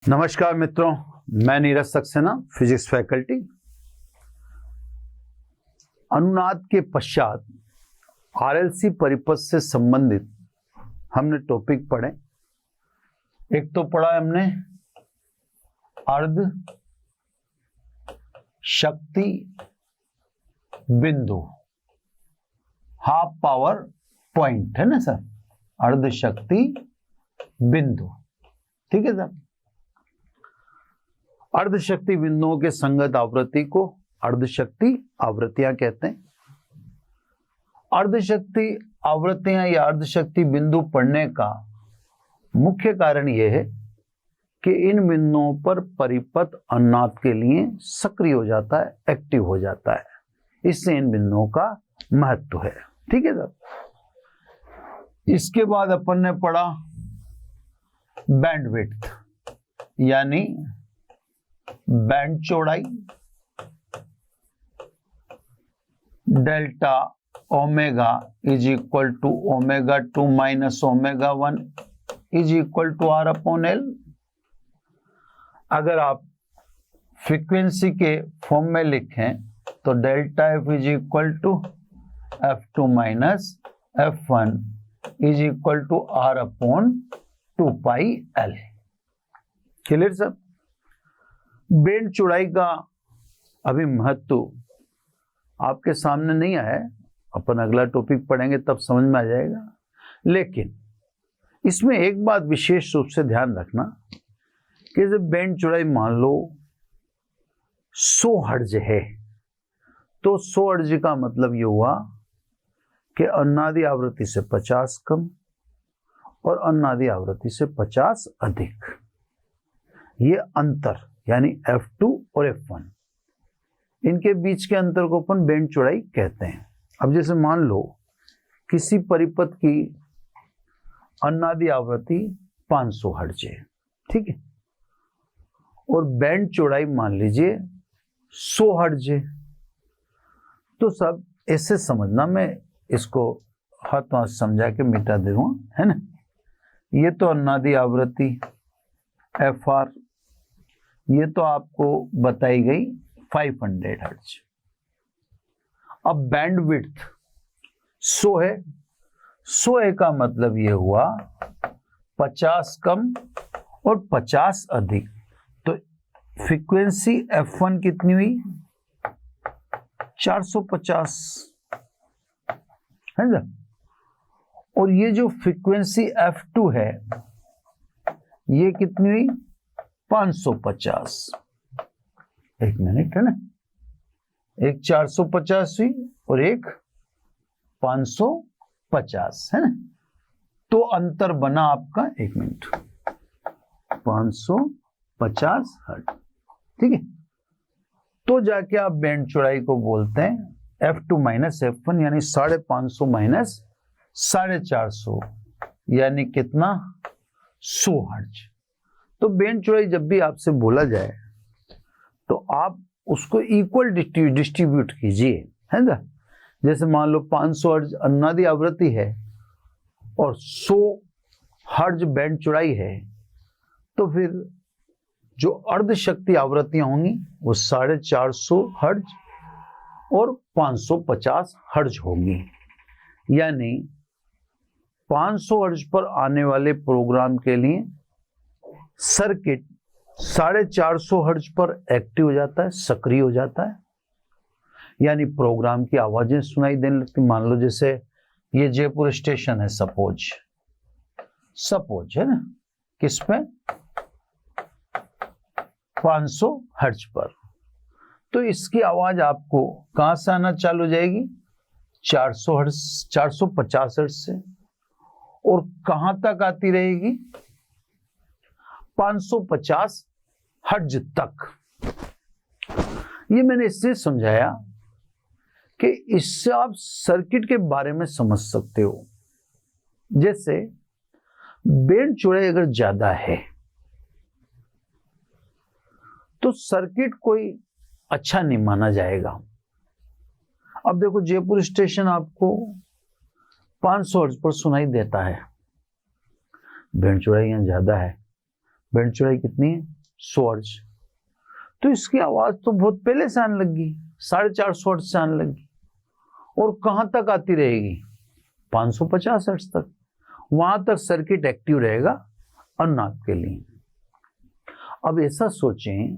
नमस्कार मित्रों, मैं नीरज सक्सेना, फिजिक्स फैकल्टी। अनुनाद के पश्चात आरएलसी परिपथ से संबंधित हमने टॉपिक पढ़े। एक तो पढ़ा हमने अर्ध शक्ति बिंदु, हाफ पावर पॉइंट है ना सर, अर्ध शक्ति बिंदु, ठीक है सर। अर्धशक्ति बिंदुओं के संगत आवृत्ति को अर्धशक्ति आवृत्तियां कहते हैं। अर्धशक्ति आवृत्तियां या अर्धशक्ति बिंदु पढ़ने का मुख्य कारण यह है कि इन बिंदुओं पर परिपथ अनुनाद के लिए सक्रिय हो जाता है, एक्टिव हो जाता है। इससे इन बिंदुओं का महत्व है, ठीक है सर। इसके बाद अपन ने पढ़ा बैंडविड्थ यानी बैंड चौड़ाई, delta omega is equal to omega 2 minus omega 1 is equal to R upon L. अगर आप फ्रीक्वेंसी के फॉर्म में लिखें तो delta F is equal to F2 minus F1 is equal to R upon 2 pi L. Clear sir. Band चौड़ाई का अभी महत्व आपके सामने नहीं आया है, अपन अगला टॉपिक पढ़ेंगे तब समझ में आ जाएगा। लेकिन इसमें एक बात विशेष रूप से ध्यान रखना कि जब बैंड चौड़ाई मान लो 100 हर्ट्ज है तो 100 हर्ट्ज का मतलब ये हुआ कि अनुनादी आवृत्ति से 50 कम और अनुनादी आवृत्ति से 50 अधिक। ये अंतर यानी F2 और F1, इनके बीच के अंतर को अपन बैंड चौड़ाई कहते हैं। अब जैसे मान लो किसी परिपथ की अनुनादी आवृत्ति 500 हर्ट्ज है, ठीक है, और बैंड चौड़ाई मान लीजिए 100 हर्ट्ज है, तो सब ऐसे समझना, मैं इसको हाथ समझा के मिटा दे रहा हूं, है ना। ये तो अनुनादी आवृत्ति FR, ये तो आपको बताई गई 500 हर्ट्ज। अब बैंडविड्थ 100 है, 100 है का मतलब ये हुआ 50 कम और 50 अधिक। तो फ्रीक्वेंसी F1 कितनी हुई? 450 है ना। और ये जो फ्रीक्वेंसी F2 है ये कितनी हुई? 550। एक मिनट, है ना, एक 450 हुई और एक 550, है ना। तो अंतर बना आपका, एक मिनट, 550 हर्ट्ज, ठीक है। तो जाके आप बैंड चौड़ाई को बोलते हैं F2 माइनस F1 यानी 550 माइनस 450 यानी कितना? 100 हर्ट्ज। तो बैंड चौड़ाई जब भी आपसे बोला जाए तो आप उसको इक्वल डिस्ट्रीब्यूट कीजिए, है ना। जैसे मान लो 500 हर्ट्ज अनुनादी आवृत्ति है और 100 हर्ट्ज बैंड चौड़ाई है, तो फिर जो अर्ध शक्ति आवृत्तियां होंगी वो 450 हर्ट्ज और 550 हर्ट्ज होंगी। यानी 500 हर्ट्ज पर आने वाले प्रोग्राम के लिए सर्किट 450 हर्ट्ज पर एक्टिव हो जाता है, सक्रिय हो जाता है, यानी प्रोग्राम की आवाजें सुनाई देने लगती। मान लो जैसे ये जयपुर स्टेशन है, सपोज है ना, किस पे? 500 हर्ट्ज पर। तो इसकी आवाज आपको कहां से आना चालू हो जाएगी? 400 हर्ट्ज, 450 हर्ट्ज से, और कहां तक आती रहेगी? 550 हर्ट्ज तक। ये मैंने इससे समझाया कि इससे आप सर्किट के बारे में समझ सकते हो। जैसे बैंड चौड़ाई अगर ज्यादा है तो सर्किट कोई अच्छा नहीं माना जाएगा। अब देखो जयपुर स्टेशन आपको 500 हर्ट्ज पर सुनाई देता है, बैंड चौड़ाई यहां ज्यादा है, बैंड चौड़ाई कितनी है? 100 हर्ट्ज। तो इसकी आवाज तो बहुत पहले से आने लगी, 450 हर्ट्ज से आने लगी, और कहां तक आती रहेगी? 550 हर्ट्ज तक। वहां तक सर्किट एक्टिव रहेगा अननाद के लिए। अब ऐसा सोचें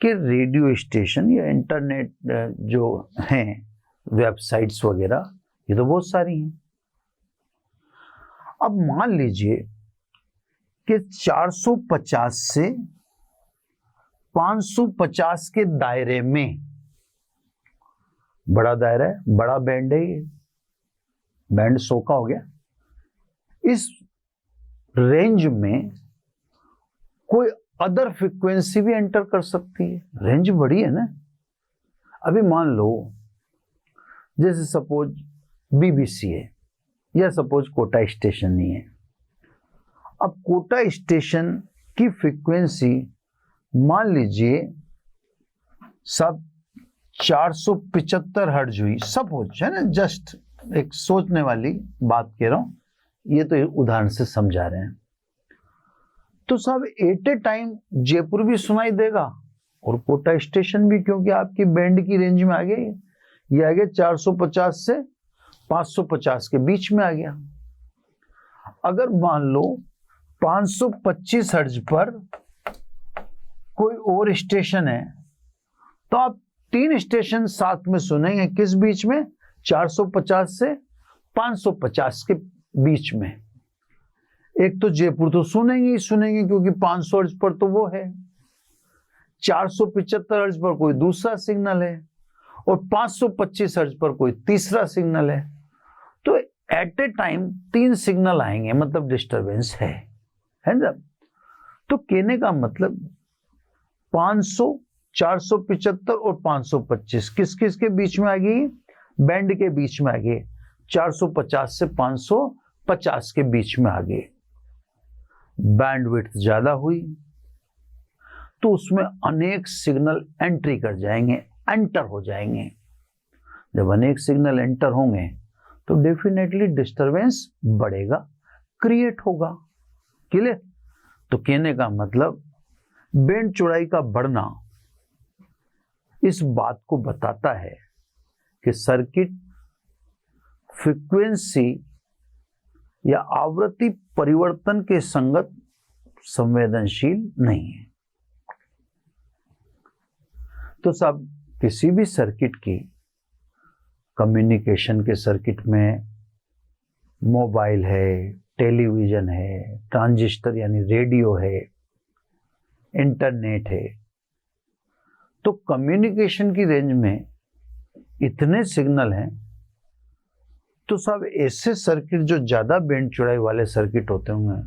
कि रेडियो स्टेशन या इंटरनेट जो हैं, वेबसाइट्स वगैरह, ये तो बहुत सारी हैं। अब मान लीजिए कि 450 से 550 के दायरे में, बड़ा दायरा है, बड़ा बैंड है, ये बैंड 100 का हो गया, इस रेंज में कोई अदर फ्रीक्वेंसी भी एंटर कर सकती है। रेंज बड़ी है ना। अभी मान लो जैसे सपोज बीबीसी है, या सपोज कोटा स्टेशन ही है। अब कोटा स्टेशन की फ्रीक्वेंसी मान लीजिए सब 475 हर्ट्ज हुई, सपोज है ना, जस्ट एक सोचने वाली बात कह रहा हूं, ये तो उदाहरण से समझा रहे हैं। तो सब एट ए टाइम जयपुर भी सुनाई देगा और कोटा स्टेशन भी, क्योंकि आपकी बैंड की रेंज में आ गया ये आ गया 450 से 550 के बीच में आ गया। अगर मान लो 525 हर्ट्ज पर कोई और स्टेशन है, तो आप 3 स्टेशन साथ में सुनेंगे, किस बीच में? 450 से 550 के बीच में। एक तो जयपुर तो सुनेंगे ही सुनेंगे, क्योंकि 500 हर्ट्ज पर तो वो है, 475 हर्ट्ज पर कोई दूसरा सिग्नल है, और 525 हर्ट्ज पर कोई तीसरा सिग्नल है। तो एट ए टाइम 3 सिग्नल आएंगे, मतलब डिस्टरबेंस है ना। तो कहने का मतलब 500, 475 और 525 किस किस के बीच में आ गई? बैंड के बीच में आ गई। 450 से 550 के बीच में आ गई। बैंडविड्थ ज्यादा हुई तो उसमें अनेक सिग्नल एंट्री कर जाएंगे, एंटर हो जाएंगे। जब अनेक सिग्नल एंटर होंगे तो डेफिनेटली डिस्टरबेंस बढ़ेगा, क्रिएट होगा। क्लियर? तो कहने का मतलब बैंड चौड़ाई का बढ़ना इस बात को बताता है कि सर्किट फ्रीक्वेंसी या आवृत्ति परिवर्तन के संगत संवेदनशील नहीं है। तो सब किसी भी सर्किट की, कम्युनिकेशन के सर्किट में मोबाइल है, टेलीविजन है, ट्रांजिस्टर यानी रेडियो है, इंटरनेट है, तो कम्युनिकेशन की रेंज में इतने सिग्नल हैं, तो सब ऐसे सर्किट जो ज्यादा बैंड चौड़ाई वाले सर्किट होते होंगे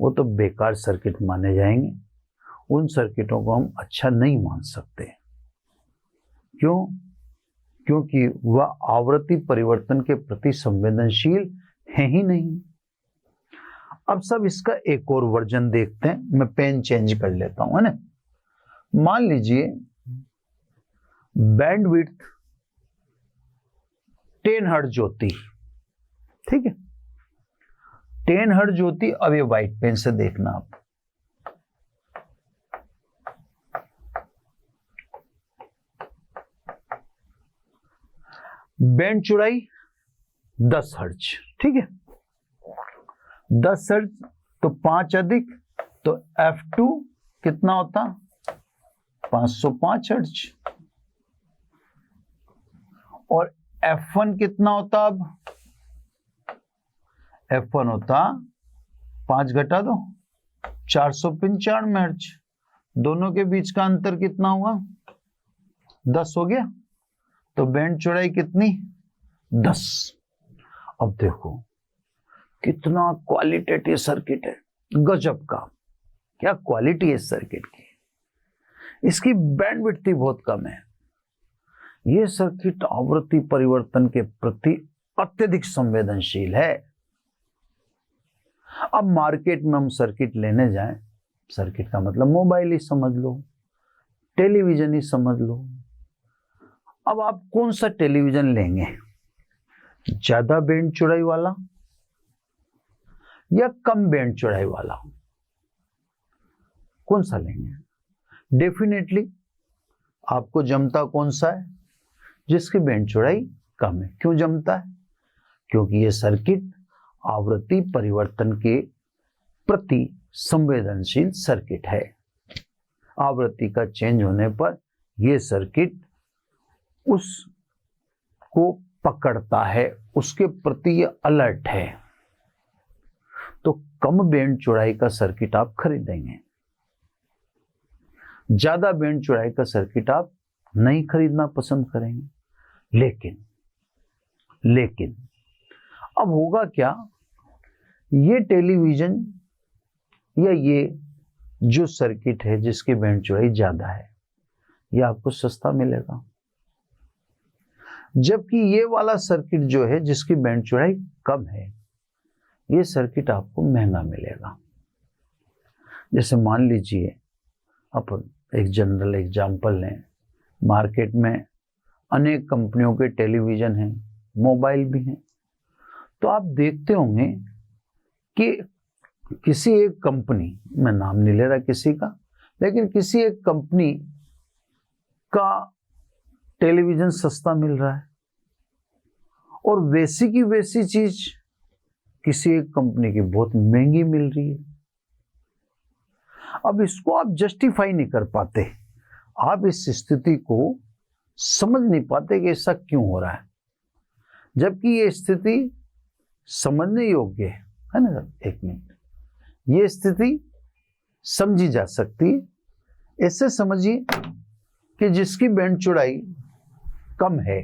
वो तो बेकार सर्किट माने जाएंगे। उन सर्किटों को हम अच्छा नहीं मान सकते। क्यों? क्योंकि वह आवृत्ति परिवर्तन के प्रति संवेदनशील है ही नहीं। अब सब इसका एक और वर्जन देखते हैं। मैं पेन चेंज कर लेता हूं, है ना। मान लीजिए बैंडविड्थ 10 हर्ट्ज होती, ठीक है, 10 हर्ट्ज होती। अब ये व्हाइट पेन से देखना आप, बैंड चौड़ाई 10 हर्ट्ज, ठीक है। 10 हर्ट्ज तो 5 अधिक, तो F2 कितना होता? 505 हर्ट्ज। और F1 कितना होता? अब F1 होता 5 घटा दो 495 हर्ट्ज। दोनों के बीच का अंतर कितना हुआ? 10 हो गया। तो बैंड चौड़ाई कितनी? 10। अब देखो कितना क्वालिटेटिव सर्किट है, गजब का। क्या क्वालिटी है इस सर्किट की। इसकी बैंडविड्थ बहुत कम है। यह सर्किट आवृत्ति परिवर्तन के प्रति अत्यधिक संवेदनशील है। अब मार्केट में हम सर्किट लेने जाएं, सर्किट का मतलब मोबाइल ही समझ लो, टेलीविजन ही समझ लो। अब आप कौन सा टेलीविजन लेंगे? ज्यादा बैंड चौड़ाई वाला या कम बैंड चौड़ाई वाला? कौन सा लेंगे? डेफिनेटली आपको जमता कौन सा है? जिसकी बैंड चौड़ाई कम है। क्यों जमता है? क्योंकि ये सर्किट आवृत्ति परिवर्तन के प्रति संवेदनशील सर्किट है। आवृत्ति का चेंज होने पर यह सर्किट उसको पकड़ता है, उसके प्रति ये अलर्ट है। तो कम बैंड चौड़ाई का सर्किट आप खरीदेंगे, ज्यादा बैंड चौड़ाई का सर्किट आप नहीं खरीदना पसंद करेंगे। लेकिन अब होगा क्या, ये टेलीविजन या ये जो सर्किट है जिसकी बैंड चौड़ाई ज्यादा है, ये आपको सस्ता मिलेगा, जबकि ये वाला सर्किट जो है जिसकी बैंड चौड़ाई कम है, ये सर्किट आपको महंगा मिलेगा। जैसे मान लीजिए अपन एक जनरल एग्जांपल लें, मार्केट में अनेक कंपनियों के टेलीविजन हैं, मोबाइल भी हैं। तो आप देखते होंगे कि किसी एक कंपनी, मैं नाम नहीं ले रहा किसी का, लेकिन किसी एक कंपनी का टेलीविजन सस्ता मिल रहा है और वैसी की वैसी चीज किसी एक कंपनी की बहुत महंगी मिल रही है। अब इसको आप जस्टिफाई नहीं कर पाते, आप इस स्थिति को समझ नहीं पाते कि ऐसा क्यों हो रहा है, जबकि ये स्थिति समझने योग्य है ना सर। एक मिनट, ये स्थिति समझी जा सकती है। ऐसे समझिए कि जिसकी बैंड चौड़ाई कम है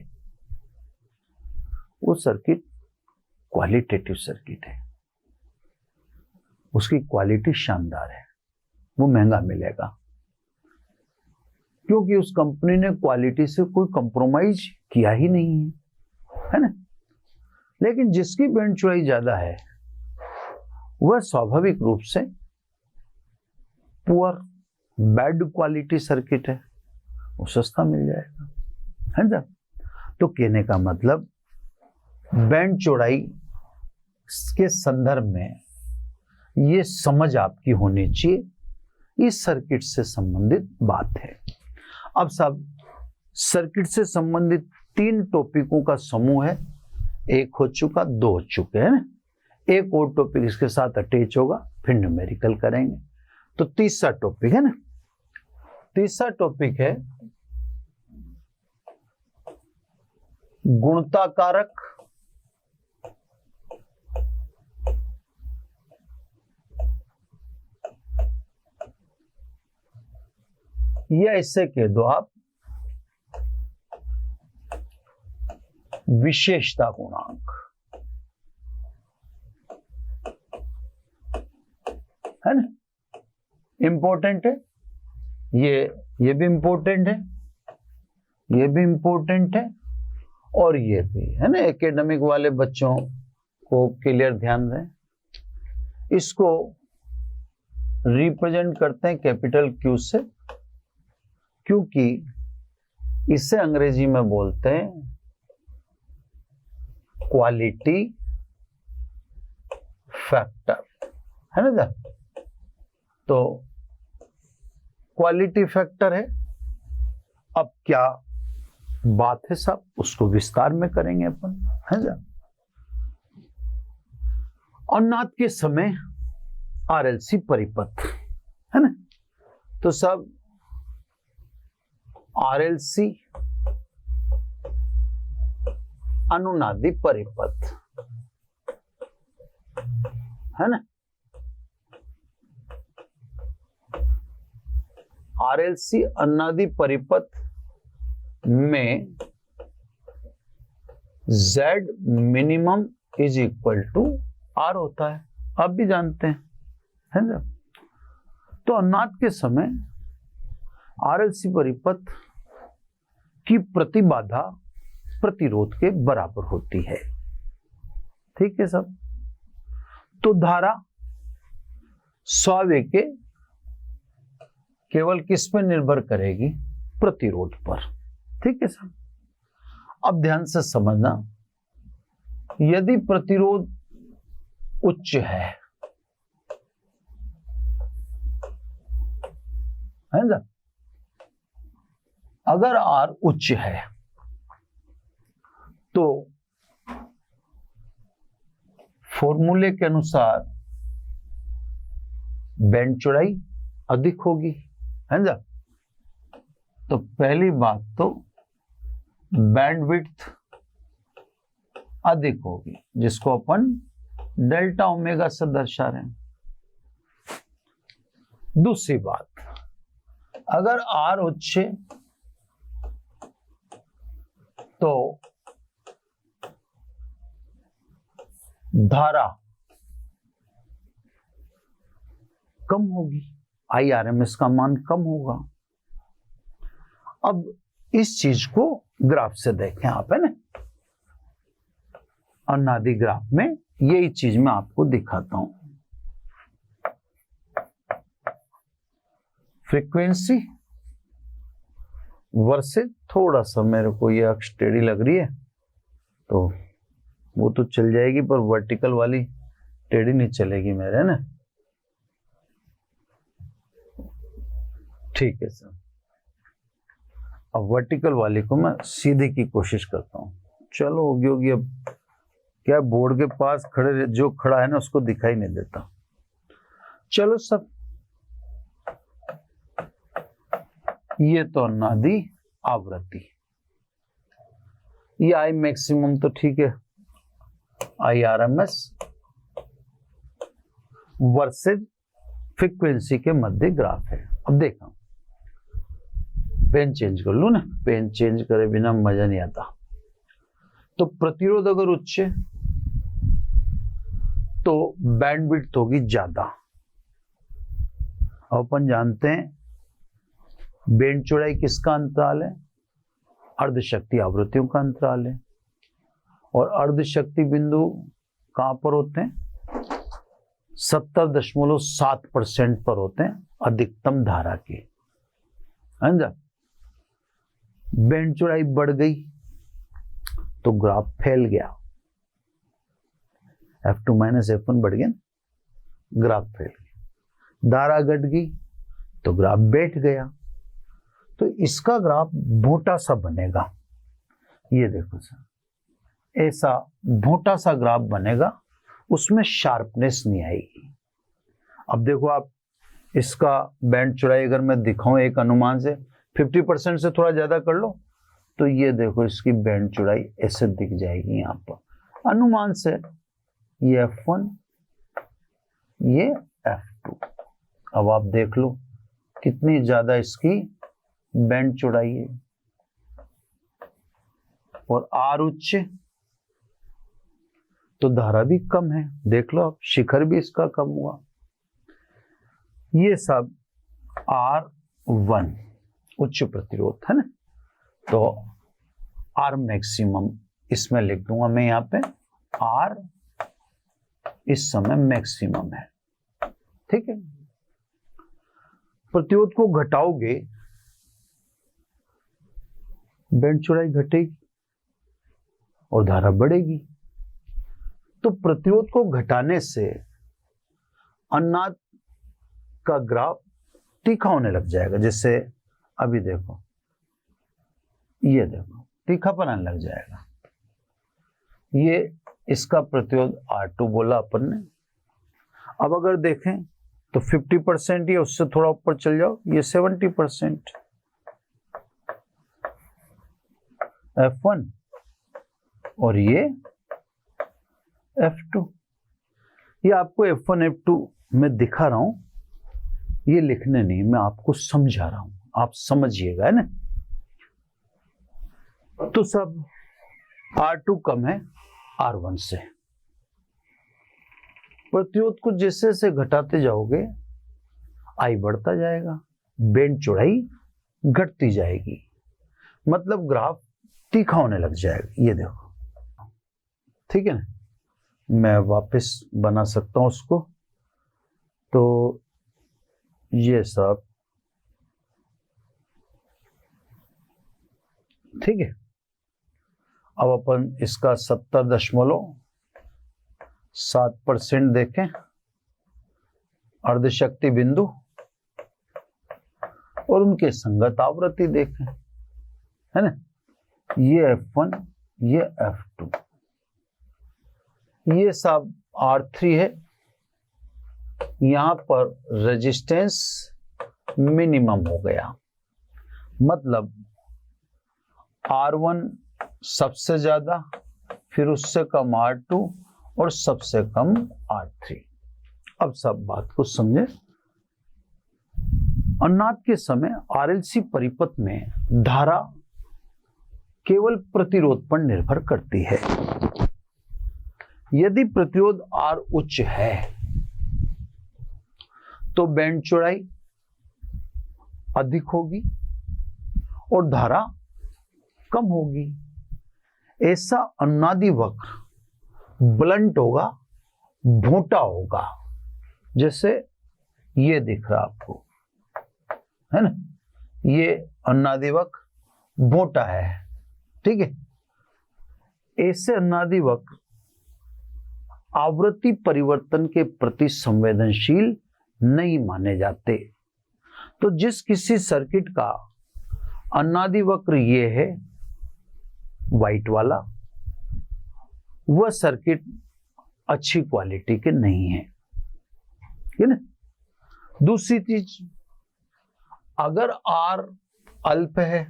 वो सर्किट क्वालिटेटिव सर्किट है, उसकी क्वालिटी शानदार है, वो महंगा मिलेगा क्योंकि उस कंपनी ने क्वालिटी से कोई कंप्रोमाइज किया ही नहीं है ना। लेकिन जिसकी बैंड चौड़ाई ज्यादा है वह स्वाभाविक रूप से पुअर बैड क्वालिटी सर्किट है, वो सस्ता मिल जाएगा, है ना। तो कहने का मतलब बैंड चौड़ाई के संदर्भ में ये समझ आपकी होनी चाहिए, इस सर्किट से संबंधित बात है। अब सब सर्किट से संबंधित 3 टॉपिकों का समूह है, एक हो चुका, 2 हो चुके हैं ना, एक और टॉपिक इसके साथ अटैच होगा, फिर न्यूमेरिकल करेंगे। तो तीसरा टॉपिक है ना, तीसरा टॉपिक है गुणता कारक या इससे कह दो आप विशेषता गुणांक, है ना। इंपॉर्टेंट है ये भी इंपॉर्टेंट है, ये भी इंपॉर्टेंट है और ये भी, है ना। एकेडमिक वाले बच्चों को क्लियर ध्यान दें, इसको रिप्रेजेंट करते हैं कैपिटल क्यू से, क्योंकि इसे अंग्रेजी में बोलते हैं क्वालिटी फैक्टर, है ना। तो क्वालिटी फैक्टर है। अब क्या बात है साहब, उसको विस्तार में करेंगे अपन, है ना। अनाथ के समय आरएलसी परिपथ, है ना। तो सब आरएलसी अनुनादी परिपथ, है ना। आरएलसी अनुनादी परिपथ में Z minimum is equal to R होता है, आप भी जानते हैं, है ना। तो अनुनाद के समय आरएलसी परिपथ की प्रतिबाधा प्रतिरोध के बराबर होती है, ठीक है सब। तो धारा स्वावेग के केवल किस पर निर्भर करेगी, प्रतिरोध पर, ठीक है सब। अब ध्यान से समझना, यदि प्रतिरोध उच्च है है ना। अगर R उच्च है तो फॉर्मूले के अनुसार बैंड चौड़ाई अधिक होगी, है ना। तो पहली बात तो बैंडविड्थ अधिक होगी, जिसको अपन डेल्टा ओमेगा से दर्शा रहे हैं। दूसरी बात, अगर R उच्च तो धारा कम होगी, IRMS का मान कम होगा। अब इस चीज को ग्राफ से देखें आप, है ना। अनुनादी ग्राफ में यही चीज मैं आपको दिखाता हूं। फ्रीक्वेंसी वर्सेस, थोड़ा सा मेरे को ये अक्ष टेढ़ी लग रही है तो वो तो चल जाएगी, पर वर्टिकल वाली टेढ़ी नहीं चलेगी मेरे, है ना। ठीक है सर, अब वर्टिकल वाली को मैं सीधे की कोशिश करता हूं। चलो होगी होगी, अब क्या बोर्ड के पास खड़े जो खड़ा है ना उसको दिखाई नहीं देता। चलो सब, ये तो अनुनादी आवृत्ति, ये आई मैक्सिमम तो ठीक है, IRMS वर्सेस फ्रीक्वेंसी के मध्य ग्राफ है। अब देखा, पेन चेंज कर लू ना, पेन चेंज करे बिना मजा नहीं आता। तो प्रतिरोध अगर उच्च तो बैंडविड्थ होगी ज्यादा। अपन जानते हैं बैंड चौड़ाई किसका अंतराल है, अर्धशक्ति आवृत्तियों का अंतराल है। और अर्धशक्ति बिंदु कहां पर होते हैं, 70.7% पर होते हैं अधिकतम धारा के, है ना। बैंड चौड़ाई बढ़ गई तो ग्राफ फैल गया, F2 माइनस F1 बढ़ गया, ग्राफ फैल गया। धारा घट गई तो ग्राफ बैठ गया, तो इसका ग्राफ मोटा सा बनेगा। ये देखो सर, ऐसा मोटा सा ग्राफ बनेगा, उसमें शार्पनेस नहीं आएगी। अब देखो आप, इसका बैंड चौड़ाई अगर मैं दिखाऊं एक अनुमान से, 50% से थोड़ा ज्यादा कर लो तो ये देखो इसकी बैंड चौड़ाई ऐसे दिख जाएगी यहाँ पर अनुमान से। ये F1, ये F2। अब आप देख लो कितनी ज्यादा इसकी बैंड चौड़ाई है। और R उच्च तो धारा भी कम है, देख लो आप, शिखर भी इसका कम हुआ। ये सब R1 उच्च प्रतिरोध है ना, तो R मैक्सिमम इसमें लिख दूंगा मैं यहाँ पे, R इस समय मैक्सिमम है, ठीक है। प्रतिरोध को घटाओगे बैंड चौड़ाई घटेगी और धारा बढ़ेगी। तो प्रतिरोध को घटाने से अनुनाद का ग्राफ तीखा होने लग जाएगा। जैसे अभी देखो, ये देखो तीखापन आने लग जाएगा। ये इसका प्रतिरोध R2 बोला अपन ने। अब अगर देखें तो 50% या उससे थोड़ा ऊपर चल जाओ, ये 70% F1 और ये F2। ये आपको F1 F2 मैं दिखा रहा हूं, ये लिखने नहीं, मैं आपको समझा रहा हूं, आप समझिएगा, है ना। तो सब R2 कम है R1 से। प्रतिरोध को जैसे जैसे घटाते जाओगे I बढ़ता जाएगा, बैंड चौड़ाई घटती जाएगी, मतलब ग्राफ तीखा होने लग जाएगा। ये देखो, ठीक है ना। मैं वापस बना सकता हूं उसको। तो ये सब ठीक है। अब अपन इसका 70.7% देखें, अर्धशक्ति बिंदु और उनके संगत आवृत्ति देखें, है ना। ये F1, ये F2, ये सब R3 है। यहां पर रेजिस्टेंस मिनिमम हो गया, मतलब R1 सबसे ज्यादा, फिर उससे कम R2 और सबसे कम R3। अब सब बात को समझे। अनुनाद के समय RLC परिपथ में धारा केवल प्रतिरोध पर निर्भर करती है। यदि प्रतिरोध R उच्च है तो बैंड चौड़ाई अधिक होगी और धारा कम होगी। ऐसा अनुनादी वक्र ब्लंट होगा, भोंटा होगा, जैसे ये दिख रहा आपको, है ना। ये अनुनादी वक्र भोंटा है, ठीक है। ऐसे अनुनादी वक्र आवृत्ति परिवर्तन के प्रति संवेदनशील नहीं माने जाते। तो जिस किसी सर्किट का अनुनादी वक्र ये है व्हाइट वाला, वह सर्किट अच्छी क्वालिटी के नहीं है, ठीक है ना। दूसरी चीज, अगर R अल्प है,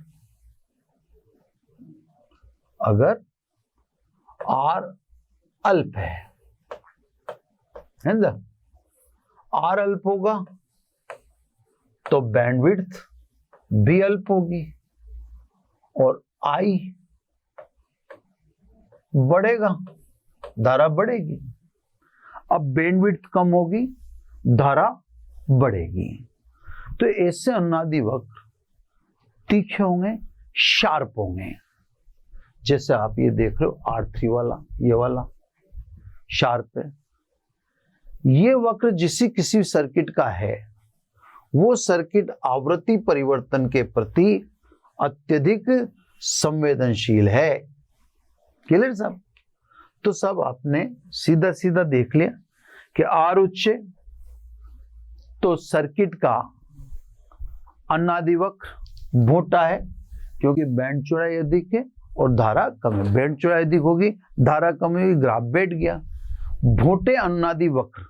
अगर R अल्प है ना, R अल्प होगा तो बैंडविड्थ भी अल्प होगी और I बढ़ेगा, धारा बढ़ेगी। अब बैंडविड्थ कम होगी, धारा बढ़ेगी। तो ऐसे अनुनादी वक्र तीखे होंगे, शार्प होंगे। जैसे आप ये देख रहे हो R3 वाला, ये वाला शार्प है। ये वक्र जिसी किसी सर्किट का है, वो सर्किट आवृत्ति परिवर्तन के प्रति अत्यधिक संवेदनशील है। क्लियर साहब? तो सब आपने सीधा सीधा देख लिया कि R उच्च तो सर्किट का अनुनादी वक्र भोंटा है, क्योंकि बैंड चौड़ाई अधिक है और धारा कम है। बैंड चौड़ाई अधिक होगी, धारा कम होगी, ग्राफ बैठ गया। भोंटे अनुनादी वक्र,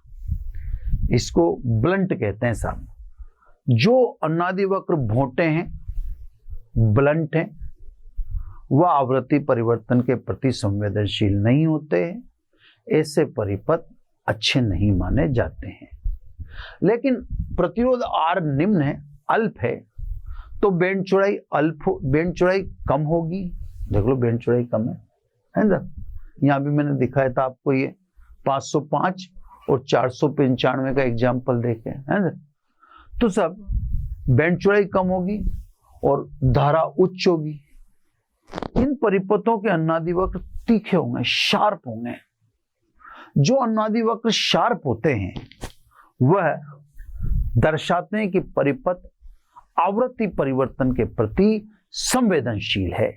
इसको ब्लंट कहते हैं साहब। जो अनुनादी वक्र भोंटे हैं, ब्लंट हैं, वह आवृत्ति परिवर्तन के प्रति संवेदनशील नहीं होते हैं। ऐसे परिपथ अच्छे नहीं माने जाते हैं। लेकिन प्रतिरोध R निम्न है, अल्प है, तो बैंड चौड़ाई बैंड चौड़ाई कम होगी। देख लो बैंड चौड़ाई कम है ना। यहाँ भी मैंने दिखाया था आपको, ये 505 और 495 का एग्जाम्पल देखे, है ना। तो सब बैंड चौड़ाई कम होगी और धारा उच्च होगी। इन परिपथों के अनुनादी वक्र तीखे होंगे, शार्प होंगे। जो अनुनादी वक्र शार्प होते हैं वह दर्शाते हैं कि परिपथ आवृत्ति परिवर्तन के प्रति संवेदनशील है।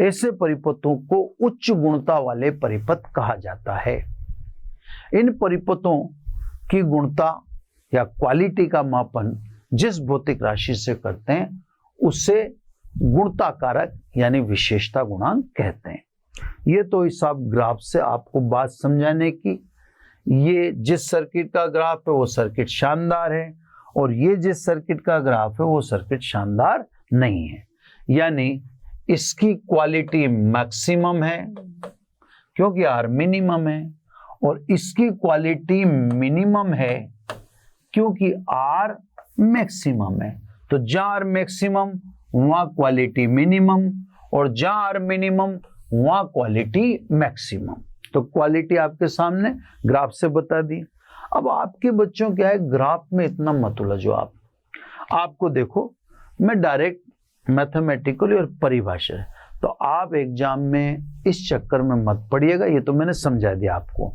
ऐसे परिपथों को उच्च गुणता वाले परिपथ कहा जाता है। इन परिपथों की गुणता या क्वालिटी का मापन जिस भौतिक राशि से करते हैं उसे गुणता कारक यानी विशेषता गुणांक कहते हैं। ये तो इस ग्राफ से आपको बात समझाने की, ये जिस सर्किट का ग्राफ है वो सर्किट शानदार है और ये जिस सर्किट का ग्राफ है वो सर्किट शानदार नहीं है। यानी इसकी क्वालिटी मैक्सिमम है क्योंकि R मिनिमम है, और इसकी क्वालिटी मिनिमम है क्योंकि R मैक्सिमम है। तो जहां R मैक्सिमम वहां क्वालिटी मिनिमम, और जहां R मिनिमम वहां क्वालिटी मैक्सिमम। तो क्वालिटी आपके सामने ग्राफ से बता दी। अब आपके बच्चों क्या है, ग्राफ में इतना मत उलझो। आपको देखो, मैं डायरेक्ट मैथमेटिकली और परिभाषा, तो आप एग्जाम में इस चक्कर में मत पड़िएगा। ये तो मैंने समझा दिया आपको।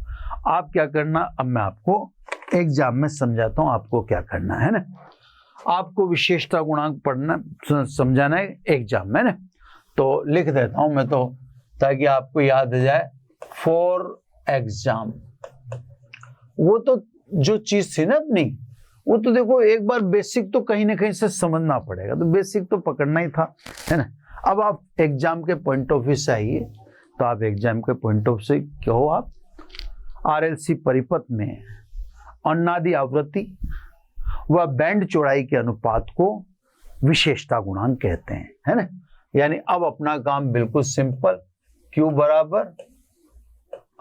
आप क्या करना, अब मैं आपको एग्जाम में समझाता हूं आपको क्या करना है ना। आपको विशेषता गुणांक पढ़ना समझाना है एग्जाम में ना, तो लिख देता हूं मैं तो, ताकि आपको याद आ जाए। फॉर एग्जाम, वो तो जो चीज थी ना अपनी, वो तो देखो एक बार बेसिक तो कहीं ना कहीं से समझना पड़ेगा, तो बेसिक तो पकड़ना ही था, है ना। अब आप एग्जाम के पॉइंट ऑफ व्यू से आइए, तो आप एग्जाम के पॉइंट ऑफ से क्या हो, आप आरएलसी परिपथ में अनुनादी आवृत्ति व बैंड चौड़ाई के अनुपात को विशेषता गुणांक कहते हैं, है ना। यानी अब अपना काम बिल्कुल सिंपल, Q बराबर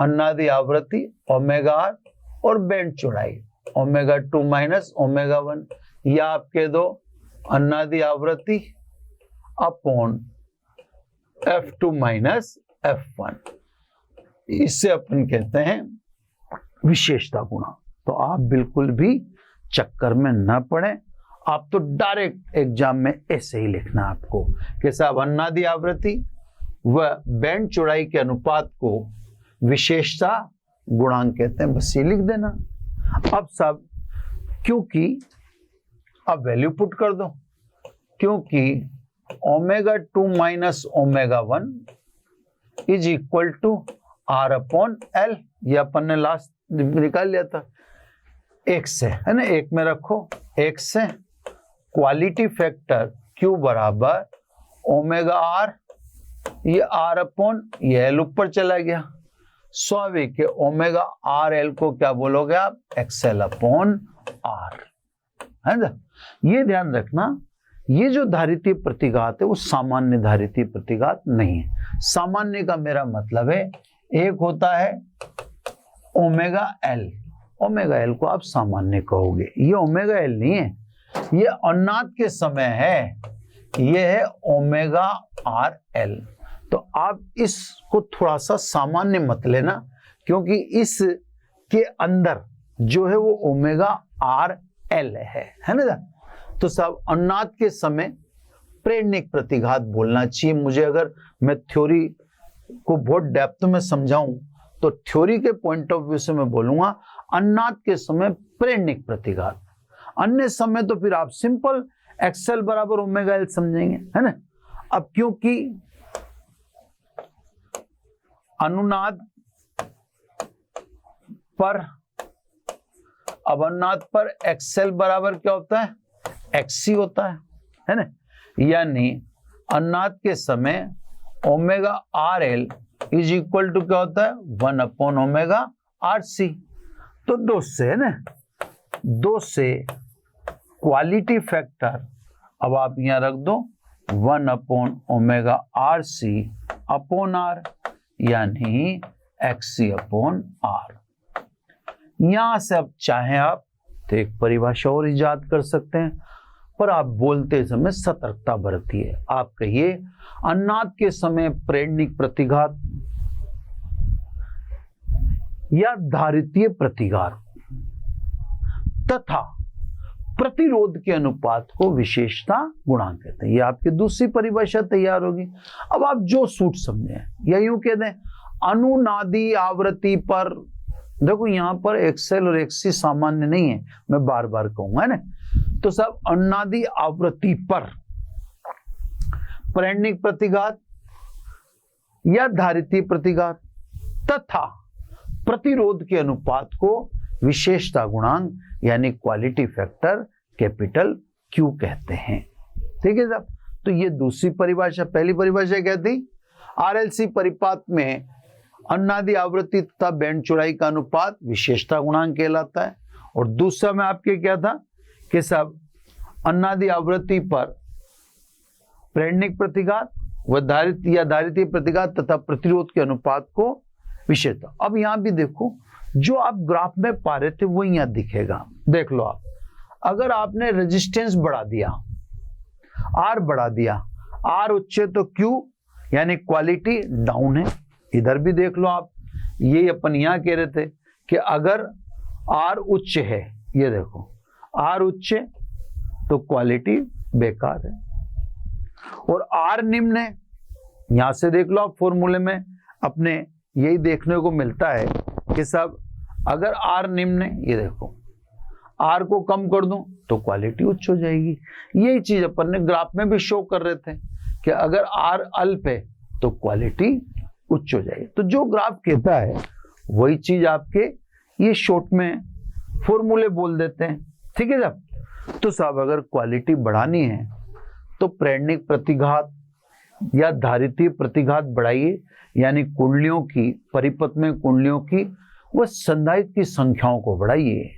अनुनादी आवृत्ति ओमेगा आर और बैंड चौड़ाई ओमेगा 2 माइनस ओमेगा 1, या आप कह दो अनुनादी आवृत्ति अपॉन F2 माइनस F1, इससे अपन कहते हैं विशेषता गुणांक। तो आप बिल्कुल भी चक्कर में न पड़े, आप तो डायरेक्ट एग्जाम में ऐसे ही लिखना आपको कि साहब अनुनादी आवृत्ति व बैंड चौड़ाई के अनुपात को विशेषता गुणांक कहते हैं, बस ये लिख देना। अब सब क्योंकि अब वैल्यू पुट कर दो, क्योंकि omega 2 minus omega 1 is equal to R upon L, ये अपन ने लास्ट निकाल लिया था, एक से, है ना, एक में रखो, एक से क्वालिटी फैक्टर Q बराबर ओमेगा आर, ये आर अपॉन ये एल ऊपर चला गया, स्वाभाविक है ओमेगा आर एल को क्या बोलोगे आप, एक्सएल अपॉन आर, है ना। ये ध्यान रखना, ये जो धारितीय प्रतिघात है वो सामान्य धारितीय प्रतिघात नहीं है। सामान्य का मेरा मतलब है एक होता है ओमेगा एल, ओमेगा एल को आप सामान्य कहोगे, ये ओमेगा एल नहीं है, ये अनुनाद के समय है, ये है ओमेगा आर एल। तो आप इसको थोड़ा सा सामान्य मत लेना, क्योंकि इस के अंदर जो है वो ओमेगा आर एल है ना। तो सब अनुनाद के समय प्रेरणिक प्रतिघात बोलना चाहिए मुझे। अगर मैं थ्योरी को बहुत डेप्थ में समझाऊं तो थ्योरी के पॉइंट ऑफ व्यू से मैं बोलूंगा अनुनाद के समय प्रेरणिक प्रतिघात, अन्य समय तो फिर आप सिंपल एक्सएल बराबर ओमेगा एल समझेंगे, है ना। अब क्योंकि अनुनाद पर, अब अनुनाद पर एक्सएल बराबर क्या होता है, एक्सी होता है ना। यानी अनुनाद के समय omega R L is equal to क्या होता है, 1 अपॉन ओमेगा आर सी। तो दो से, है ना, दो से क्वालिटी फैक्टर अब आप यहां रख दो 1 upon omega R C upon R, यानी एक्सी अपॉन आर। यहां से अब चाहे आप तो एक परिभाषा और इजाद कर सकते हैं, पर आप बोलते समय सतर्कता बरतिए। आप कहिए अनुनाद के समय प्रेरणिक प्रतिघात या धारितीय प्रतिघात तथा प्रतिरोध के अनुपात को विशेषता गुणांक कहते हैं। ये आपकी दूसरी परिभाषा तैयार होगी। अब आप जो सूट समझे, या यूं कह दें अनुनादी आवृत्ति पर, देखो यहां पर एक्सएल और एक्सी सामान्य नहीं है, मैं बार बार कहूंगा ना। तो सब अनुनादी आवृत्ति पर प्रेरणिक प्रतिघात या धारितीय प्रतिघात तथा प्रतिरोध के अनुपात को विशेषता गुणांक यानी क्वालिटी फैक्टर कैपिटल Q कहते हैं। ठीक है साहब। तो ये दूसरी परिभाषा। पहली परिभाषा क्या थी, आरएलसी परिपात में अनुनादी आवृत्ति तथा बैंड चौड़ाई का अनुपात विशेषता गुणांक कहलाता है। और दूसरा में आपके क्या था कि सब अनुनादी आवृत्ति पर प्रेरणिक प्रतिघात व धारितीय प्रतिघात तथा प्रतिरोध के अनुपात को विशेषता। अब यहां भी देखो, जो आप ग्राफ में पा रहे थे वो यहां दिखेगा। देख लो आप, अगर आपने रेजिस्टेंस बढ़ा दिया, आर बढ़ा दिया, आर उच्च है तो क्यू यानी क्वालिटी डाउन है। इधर भी देख लो आप, ये अपन यहां कह रहे थे कि अगर आर उच्च है, ये देखो आर उच्च है तो क्वालिटी बेकार है, और आर निम्न है, यहां से देख लो आप फॉर्मूले में अपने यही देखने को मिलता है कि सब अगर आर निम्न है, ये देखो आर को कम कर दूं तो क्वालिटी उच्च हो जाएगी। यही चीज अपन ने ग्राफ में भी शो कर रहे थे कि अगर आर अल्प है तो क्वालिटी उच्च हो जाएगी। तो जो ग्राफ कहता है वही चीज आपके ये शॉर्ट में फॉर्मूले बोल देते हैं ठीक है साहब। तो साहब अगर क्वालिटी बढ़ानी है तो प्रेरणिक प्रतिघात या धारितीय प्रतिघात बढ़ाइए, यानी कुंडलियों की, परिपथ में कुंडलियों की व संधारित्र की संख्याओं को बढ़ाइए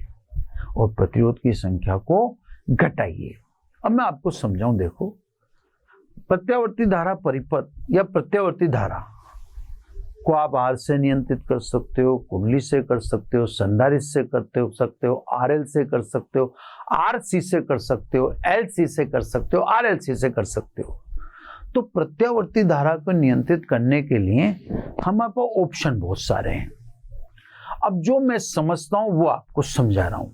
और प्रतिरोध की संख्या को घटाइए। अब मैं आपको समझाऊं, देखो प्रत्यावर्ती धारा परिपथ या प्रत्यावर्ती धारा को आप आर से नियंत्रित कर सकते हो, कुंडली से कर सकते हो, संधारित्र से करते सकते हो, आरएल से कर सकते हो, आरसी से कर सकते हो, एलसी से कर सकते हो, आरएलसी से कर सकते हो। तो प्रत्यावर्ती धारा को नियंत्रित करने के लिए हमारे पास ऑप्शन बहुत सारे हैं। अब जो मैं समझता हूं वो आपको समझा रहा हूं।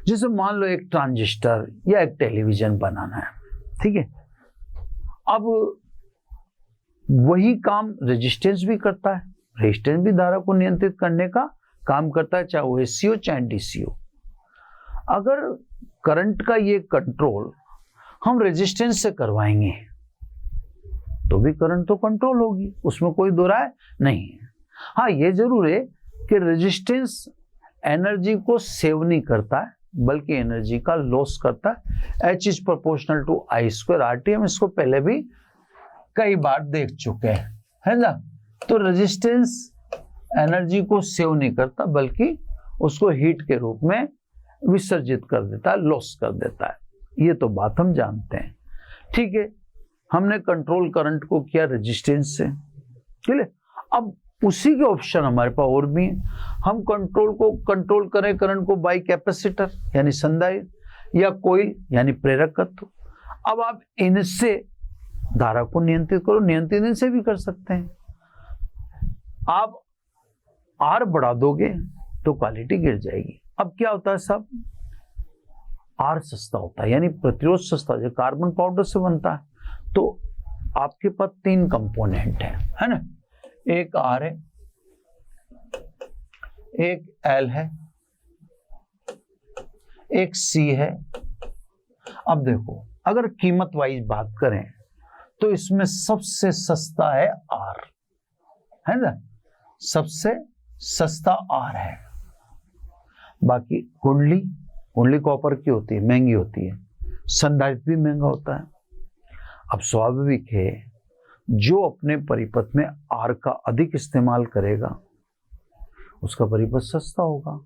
जैसे मान लो एक ट्रांजिस्टर या एक टेलीविजन बनाना है, ठीक है। अब वही काम रेजिस्टेंस भी करता है, रेजिस्टेंस भी धारा को नियंत्रित करने का काम करता है, चाहे वो एसी हो चाहे डीसी हो। अगर करंट का ये कंट्रोल हम रेजिस्टेंस से करवाएंगे तो भी करंट तो कंट्रोल होगी, उसमें कोई दो राय नहीं है। हाँ, ये जरूर है कि रेजिस्टेंस एनर्जी को सेव नहीं करता है बल्कि एनर्जी का लॉस करता है। H is proportional to I square RT, हम इसको पहले भी कई बार देख चुके हैं, है ना। तो रेजिस्टेंस एनर्जी को सेव नहीं करता बल्कि उसको हीट के रूप में विसर्जित कर देता है, लॉस कर देता है। ये तो बात हम जानते हैं, ठीक है। हमने कंट्रोल करंट को किया रेजिस्टेंस से, ठीक है। अब उसी के ऑप्शन हमारे पास और भी हैं। हम कंट्रोल करें करंट को बाई कैपेसिटर यानी संधारित्र या कोइल यानी प्रेरकत्व। अब आप इनसे धारा को नियंत्रित करो, नियंत्रित इनसे भी कर सकते हैं। आप आर बढ़ा दोगे तो क्वालिटी गिर जाएगी। अब क्या होता है साहब, आर सस्ता होता है यानी प्रतिरोध सस्ता, जो कार्बन पाउडर से बनता है। तो आपके पास 3 कंपोनेंट है ना, एक आर है, एक एल है, एक सी है। अब देखो अगर कीमत वाइज बात करें तो इसमें सबसे सस्ता है आर, है ना, सबसे सस्ता आर है। बाकी कुंडली कॉपर की होती है, महंगी होती है, संधारित्र भी महंगा होता है। अब स्वाभाविक है जो अपने परिपथ में आर का अधिक इस्तेमाल करेगा उसका परिपथ सस्ता होगा,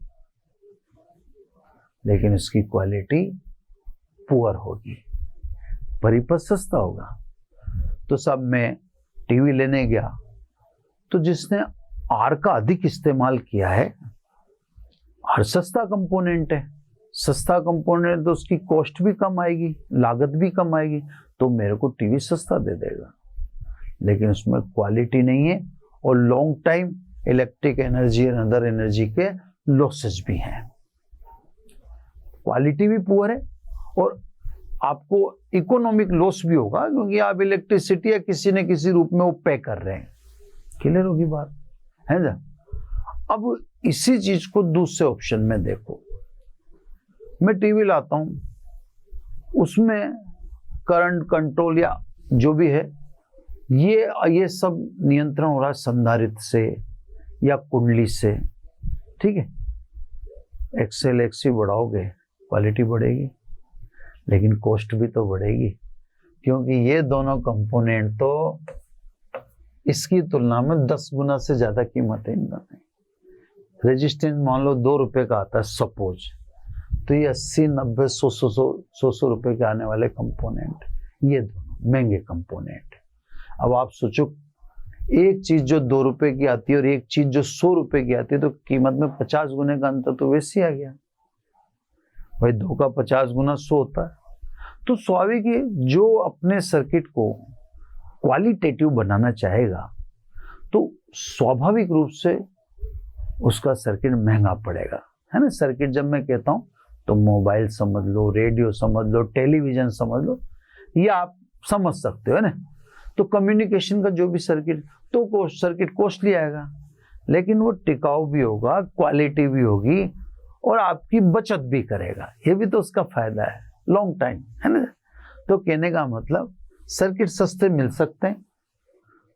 लेकिन इसकी क्वालिटी पुअर होगी। परिपथ सस्ता होगा तो सब मैं टीवी लेने गया तो जिसने आर का अधिक इस्तेमाल किया है, आर सस्ता कंपोनेंट है, सस्ता कंपोनेंट तो उसकी कॉस्ट भी कम आएगी, लागत भी कम आएगी, तो मेरे को टीवी सस्ता दे देगा, लेकिन उसमें क्वालिटी नहीं है और लॉन्ग टाइम इलेक्ट्रिक एनर्जी और अदर एनर्जी के लॉसेस भी हैं। क्वालिटी भी पुअर है और आपको इकोनॉमिक लॉस भी होगा क्योंकि आप इलेक्ट्रिसिटी या किसी न किसी रूप में वो पे कर रहे हैं। क्लियर होगी बात, है ना। अब इसी चीज को दूसरे ऑप्शन में देखो, मैं टीवी लाता हूं, उसमें करंट कंट्रोल या जो भी है ये सब नियंत्रण हो रहा है संधारित्र से या कुंडली से, ठीक है। एक्सएल एक्ससी बढ़ाओगे क्वालिटी बढ़ेगी, लेकिन कॉस्ट भी तो बढ़ेगी क्योंकि ये दोनों कंपोनेंट तो इसकी तुलना में 10 गुना से ज्यादा कीमत है इनका। रेजिस्टेंस मान लो 2 रुपए का आता है सपोज, तो ये 80, 90, 100 रुपए के आने वाले कंपोनेंट, ये दोनों महंगे कंपोनेंट। अब आप सोचो एक चीज जो 2 रुपए की आती है और एक चीज जो 100 रुपए की आती है, तो कीमत में 50 गुने का अंतर तो वैसे ही आ गया भाई। 2 का 50 गुना 100 होता है। तो स्वाभाविक है जो अपने सर्किट को क्वालिटेटिव बनाना चाहेगा तो स्वाभाविक रूप से उसका सर्किट महंगा पड़ेगा, है ना। सर्किट जब मैं कहता हूं तो मोबाइल समझ लो, रेडियो समझ लो, टेलीविजन समझ लो, ये आप समझ सकते हो, है ना। तो कम्युनिकेशन का जो भी सर्किट, तो सर्किट कॉस्टली आएगा, लेकिन वो टिकाऊ भी होगा, क्वालिटी भी होगी और आपकी बचत भी करेगा। ये भी तो उसका फायदा है लॉन्ग टाइम, है ना। तो कहने का मतलब सर्किट सस्ते मिल सकते हैं,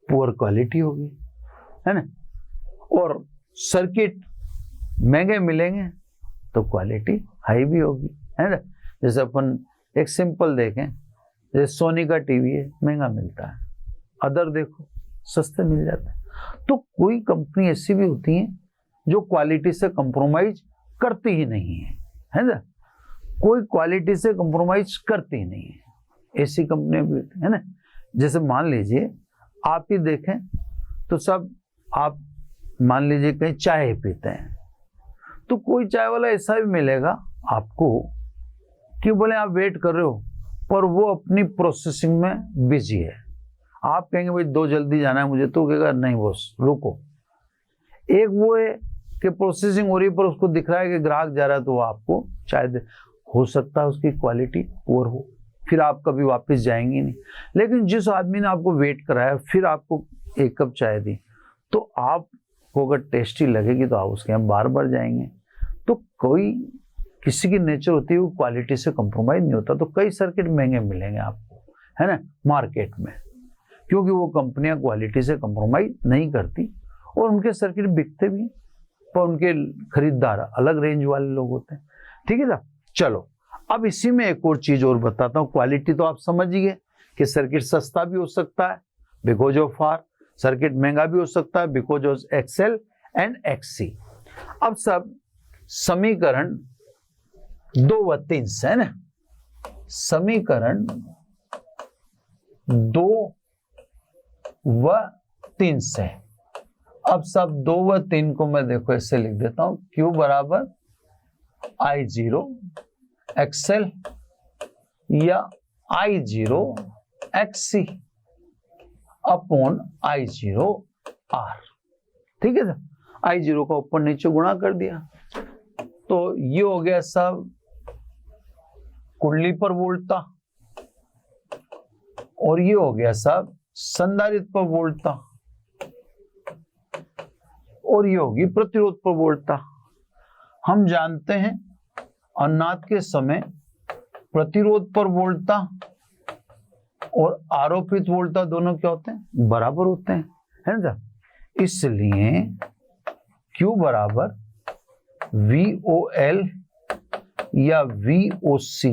पुअर क्वालिटी होगी, है ना, और सर्किट महंगे मिलेंगे तो क्वालिटी हाई भी होगी। है ना। जैसे अपन एक सिंपल देखें, जैसे सोनी का टीवी है, महंगा मिलता है, अदर देखो सस्ते मिल जाते हैं। तो कोई कंपनी ऐसी भी होती है जो क्वालिटी से कंप्रोमाइज करती ही नहीं है ना, कोई क्वालिटी से कंप्रोमाइज करती ही नहीं है, ऐसी कंपनी भी होती है ना। जैसे मान लीजिए आप ही देखें तो सब, आप मान लीजिए कहीं चाय पीते हैं तो कोई चाय वाला ऐसा भी मिलेगा आपको कि बोले आप वेट कर रहे हो पर वो अपनी प्रोसेसिंग में बिजी है। आप कहेंगे भाई 2 जल्दी जाना है मुझे, तो कहेगा नहीं बॉस रुको। एक वो है कि प्रोसेसिंग हो रही है पर उसको दिख रहा है कि ग्राहक जा रहा है, तो वो आपको चाय दे, हो सकता है उसकी क्वालिटी पुअर हो, फिर आप कभी वापस जाएंगे नहीं। लेकिन जिस आदमी ने आपको वेट कराया फिर आपको 1 कप चाय दी, तो आपको अगर टेस्टी लगेगी तो आप उसके यहाँ बार बार जाएंगे। तो कोई किसी की नेचर होती है वो क्वालिटी से कंप्रोमाइज नहीं होता। तो कई सर्किट महंगे मिलेंगे आपको, है ना, मार्केट में, क्योंकि वो कंपनियां क्वालिटी से कंप्रोमाइज नहीं करती और उनके सर्किट बिकते भी, पर उनके खरीदार अलग रेंज वाले लोग होते हैं। ठीक है ना। चलो अब इसी में एक और चीज और बताता हूँ। क्वालिटी तो आप समझ ही गए कि सर्किट सस्ता भी हो सकता है बिकॉज ऑफ आर, सर्किट महंगा भी हो सकता है बिकॉज ऑफ एक्सएल एंड एक्ससी। अब सब समीकरण 2 व 3 से है ना, समीकरण 2 व 3 से। अब सब 2 व 3 को मैं देखो ऐसे लिख देता हूं, Q बराबर I0 एक्सएल या I0 XC upon I0 R। ठीक है ना, I0 का ऊपर नीचे गुणा कर दिया तो ये हो गया सब कुंडली पर वोल्टता और ये हो गया सब संधारित्र पर वोल्टता और ये होगी प्रतिरोध पर वोल्टता। हम जानते हैं अनुनाद के समय प्रतिरोध पर वोल्टता और आरोपित वोल्टता दोनों क्या होते हैं, बराबर होते हैं, है ना। इसलिए Q बराबर VOL या VOC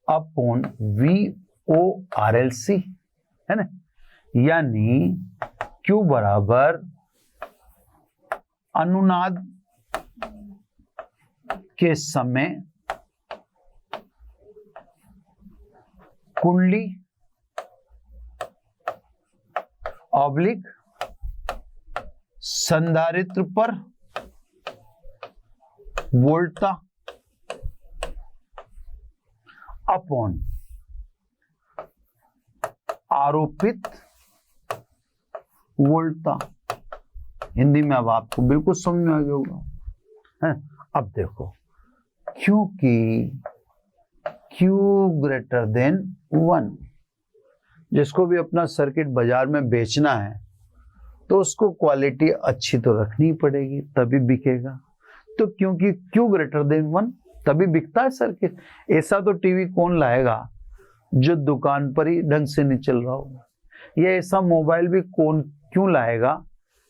अपॉन VORLC, है ना। यानी Q बराबर अनुनाद के समय कुंडली ऑब्लिक संधारित्र पर वोल्टता अपॉन आरोपित वोल्टता। हिंदी में अब आपको बिल्कुल समझ में आ गया होगा, है। अब देखो, क्योंकि Q ग्रेटर देन 1, जिसको भी अपना सर्किट बाजार में बेचना है तो उसको क्वालिटी अच्छी तो रखनी पड़ेगी तभी बिकेगा। तो क्योंकि Q ग्रेटर देन 1 तभी बिकता है सर्किट। ऐसा तो टीवी कौन लाएगा जो दुकान पर ही ढंग से नहीं चल रहा होगा, या ऐसा मोबाइल भी कौन क्यों लाएगा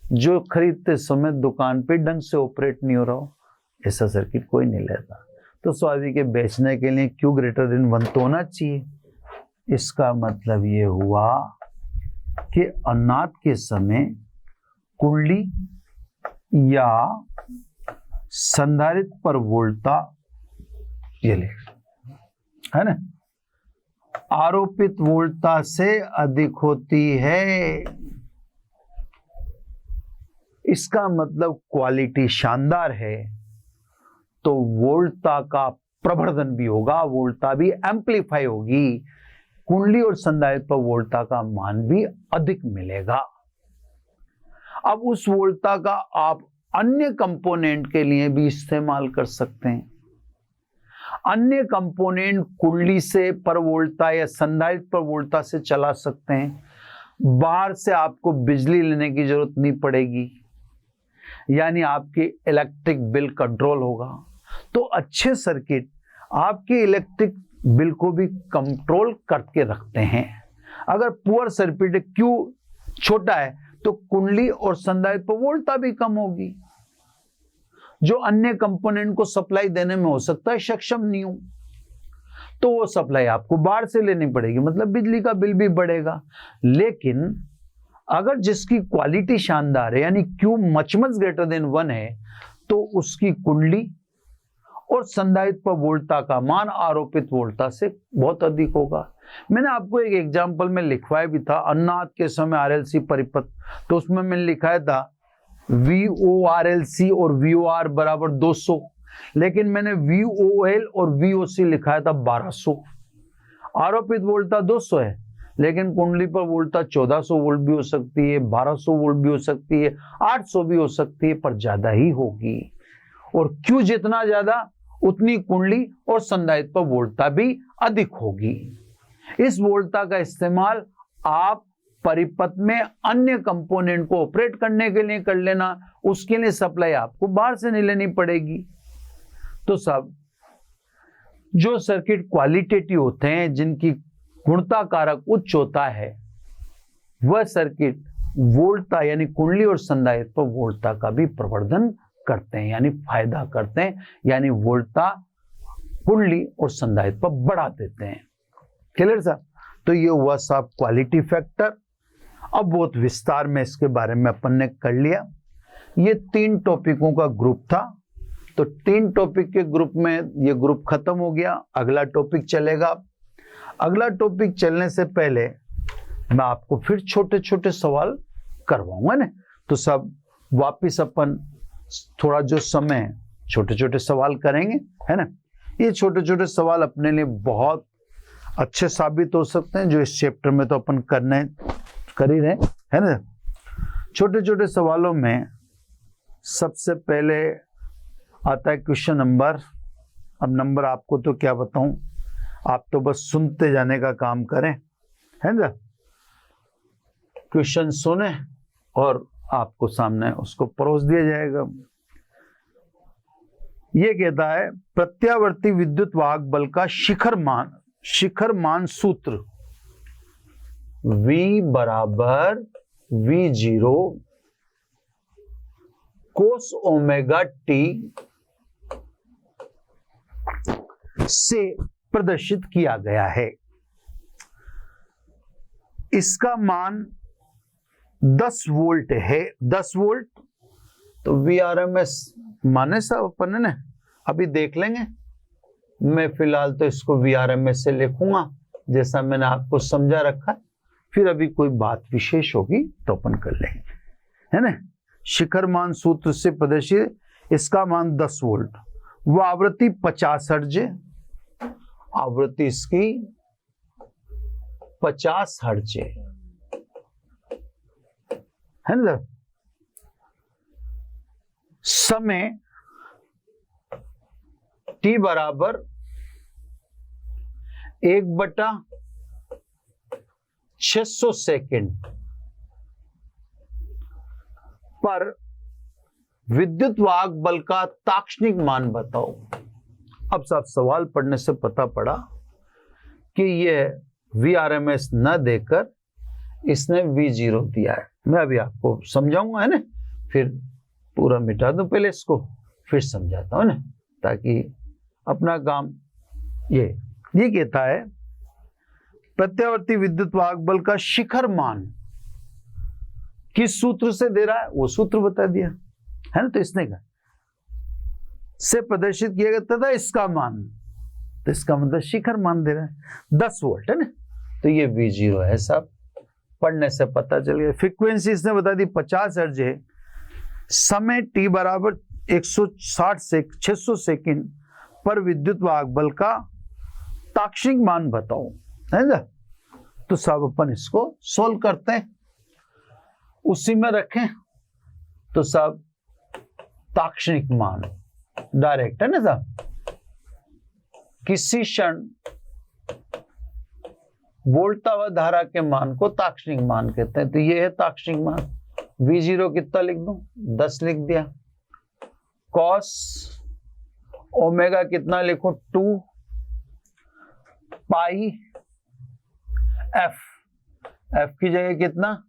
जो खरीदते समय दुकान पे ढंग से ऑपरेट नहीं हो रहा हो। ऐसा सर्किट कोई नहीं लेता। तो स्वाभाविक है बेचने के लिए Q ग्रेटर देन 1 तो होना चाहिए। इसका मतलब ये हुआ कि अनुनाद के समय कुंडली या संधारित्र पर वोल्टता ये लिख, है ना, आरोपित वोल्टता से अधिक होती है। इसका मतलब क्वालिटी शानदार है तो वोल्टता का प्रवर्धन भी होगा, वोल्टता भी एम्पलीफाई होगी, कुंडली और संधारित्र पर वोल्टता का मान भी अधिक मिलेगा। अब उस वोल्टता का आप अन्य कंपोनेंट के लिए भी इस्तेमाल कर सकते हैं। अन्य कंपोनेंट कुंडली से पर वोल्टता या संधारित्र पर वोल्टता से चला सकते हैं। बाहर से आपको बिजली लेने की जरूरत नहीं पड़ेगी, यानी आपकी इलेक्ट्रिक बिल कंट्रोल होगा। तो अच्छे सर्किट आपके इलेक्ट्रिक बिल को भी कंट्रोल करके रखते हैं। अगर पुअर सर्किट Q छोटा है तो कुंडली और संधारित्र पर वोल्टता भी कम होगी, जो अन्य कंपोनेंट को सप्लाई देने में हो सकता है सक्षम नहीं हो। तो वो सप्लाई आपको बाहर से लेनी पड़ेगी, मतलब बिजली का बिल भी बढ़ेगा। लेकिन अगर जिसकी क्वालिटी शानदार है, यानी Q मच ग्रेटर देन 1 है, तो उसकी कुंडली और संधारित्र वोल्टता का मान आरोपित वोल्टता से बहुत अधिक होगा। मैंने आपको एक एग्जांपल में लिखवाया भी था, अन्नाद के समय आरएलसी परिपथ, तो उसमें मैंने लिखाया था VORLC और VOR बराबर 200, लेकिन मैंने VOL और VOC लिखाया था 1200। आरोपित वोल्टता 200 है, लेकिन कुंडली पर वोल्टता 1400 वोल्ट भी हो सकती है, 1200 वोल्ट भी हो सकती है, 800 भी हो सकती है, पर ज्यादा ही होगी। और Q जितना ज्यादा उतनी कुंडली और संधारित्र पर वोल्टता भी अधिक होगी। इस वोल्टता का इस्तेमाल आप परिपथ में अन्य कंपोनेंट को ऑपरेट करने के लिए कर लेना, उसके लिए सप्लाई आपको बाहर से नहीं लेनी पड़ेगी। तो सब जो सर्किट क्वालिटेटिव होते हैं, जिनकी गुणता कारक उच्च होता है, वह सर्किट वोल्टता यानी कुंडली और संधारित्र पर वोल्टता का भी प्रवर्धन करते हैं, यानी फायदा करते हैं, यानी वोल्टता कुंडली और संधारित्र पर बढ़ा देते हैं। क्लियर साहब? तो ये हुआ साहब क्वालिटी फैक्टर। अब बहुत विस्तार में इसके बारे में अपन ने कर लिया। ये 3 टॉपिकों का ग्रुप था, तो 3 टॉपिक के ग्रुप में ये ग्रुप खत्म हो गया। अगला टॉपिक चलेगा। अगला टॉपिक चलने से पहले मैं आपको फिर छोटे छोटे सवाल करवाऊंगा ना, तो सब वापिस अपन थोड़ा जो समय छोटे छोटे सवाल करेंगे, है ना। ये छोटे छोटे सवाल अपने लिए बहुत अच्छे साबित हो सकते हैं, जो इस चैप्टर में तो अपन कर ही रहे, है ना। छोटे छोटे सवालों में सबसे पहले आता है क्वेश्चन नंबर। अब नंबर आपको तो क्या बताऊं, आप तो बस सुनते जाने का काम करें, है ना। क्वेश्चन सुने और आपको सामने उसको परोस दिया जाएगा। ये कहता है प्रत्यावर्ती विद्युत वाहक बल का शिखर मान सूत्र V बराबर V0 कोस ओमेगा टी से प्रदर्शित किया गया है। इसका मान 10 वोल्ट है। 10 वोल्ट तो VRMS माने साहब अपन ने अभी देख लेंगे। मैं फिलहाल तो इसको VRMS से लिखूंगा जैसा मैंने आपको समझा रखा है, फिर अभी कोई बात विशेष होगी तो अपन कर लेंगे, है ना। शिखर मान सूत्र से प्रदर्शित, इसका मान 10 वोल्ट, वो आवृत्ति 50 हर्ट्ज है। आवृत्ति इसकी 50 हर्ट्ज है ना। समय T बराबर 1/600 सेकेंड पर विद्युत वाहक बल का ताक्षणिक मान बताओ। अब साहब सवाल पढ़ने से पता पड़ा कि यह VRMS न देकर इसने V0 दिया है। मैं अभी आपको समझाऊंगा, है ना, फिर पूरा मिटा दूं, पहले इसको फिर समझाता हूं ना, ताकि अपना काम ये कहता है प्रत्यावर्ती विद्युत वाहक बल का शिखर मान किस सूत्र से दे रहा है, वो सूत्र बता दिया, है ना। तो इसने कहा से प्रदर्शित किया गया तथा इसका मान, तो इसका मतलब शिखर मान दे रहा है 10 वोल्ट, है ना। तो ये V0 है साहब, पढ़ने से पता चल गया। फ्रीक्वेंसी इसने बता दी 50 हर्ट्ज है। समय T बराबर 160 से 600 सेकंड पर विद्युत वाहक बल का ताक्षणिक मान बताओ, है ना। तो सब अपन इसको सोल्व करते हैं, उसी में रखें तो सब ताक्षणिक मान डायरेक्ट, है ना साहब। किसी क्षण वोल्टता व धारा के मान को ताक्षणिक मान कहते हैं। तो ये है ताक्षणिक मान। V0 कितना लिख दूं, 10 लिख दिया। कॉस ओमेगा कितना लिखो, 2 पाई F की जगह कितना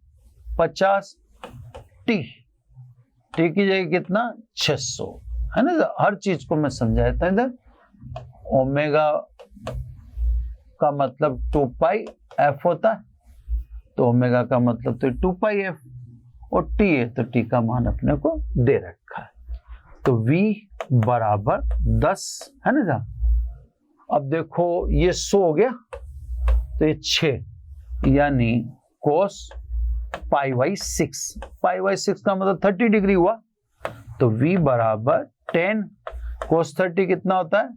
50, T की जगह कितना 600, है ना। हर चीज को मैं समझाता हूं इधर। ओमेगा का मतलब 2 पाई एफ होता है, तो ओमेगा का मतलब तो 2 पाई एफ, और टी है तो टी का मान अपने को दे रखा है, तो v बराबर 10 है ना साहब। अब देखो ये 100 हो गया तो ये 6, यानी कोस पाई बाई 6, पाई बाई 6 का मतलब 30 डिग्री हुआ, तो v बराबर 10 कोस 30 कितना होता है,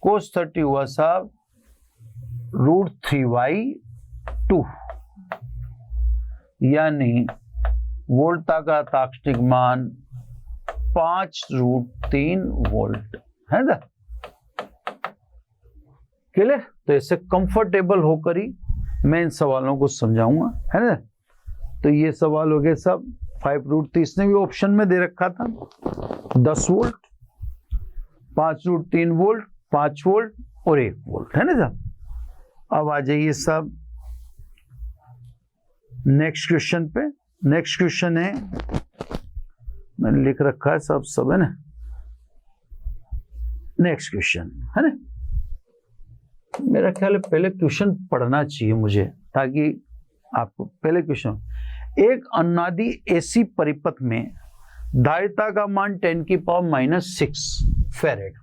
कोस 30 हुआ साहब √3/2, यानी वोल्टा का ताक्षणिक मान 5√3 वोल्ट है ना। क्लियर, तो इससे कंफर्टेबल होकर ही मैं इन सवालों को समझाऊंगा, है ना। तो ये सवाल हो गए सब 5√3, इसने भी ऑप्शन में दे रखा था 10 वोल्ट, 5√3 वोल्ट, 5 वोल्ट और 1 वोल्ट, है ना साहब। अब आ जाइए सब नेक्स्ट क्वेश्चन पे। नेक्स्ट क्वेश्चन है, मैंने लिख रखा है सब है ना। नेक्स्ट क्वेश्चन है ना, मेरा ख्याल है पहले क्वेश्चन पढ़ना चाहिए मुझे, ताकि आपको पहले क्वेश्चन। एक अनुनादी एसी परिपथ में धारिता का मान 10⁻⁻6 फैरेड,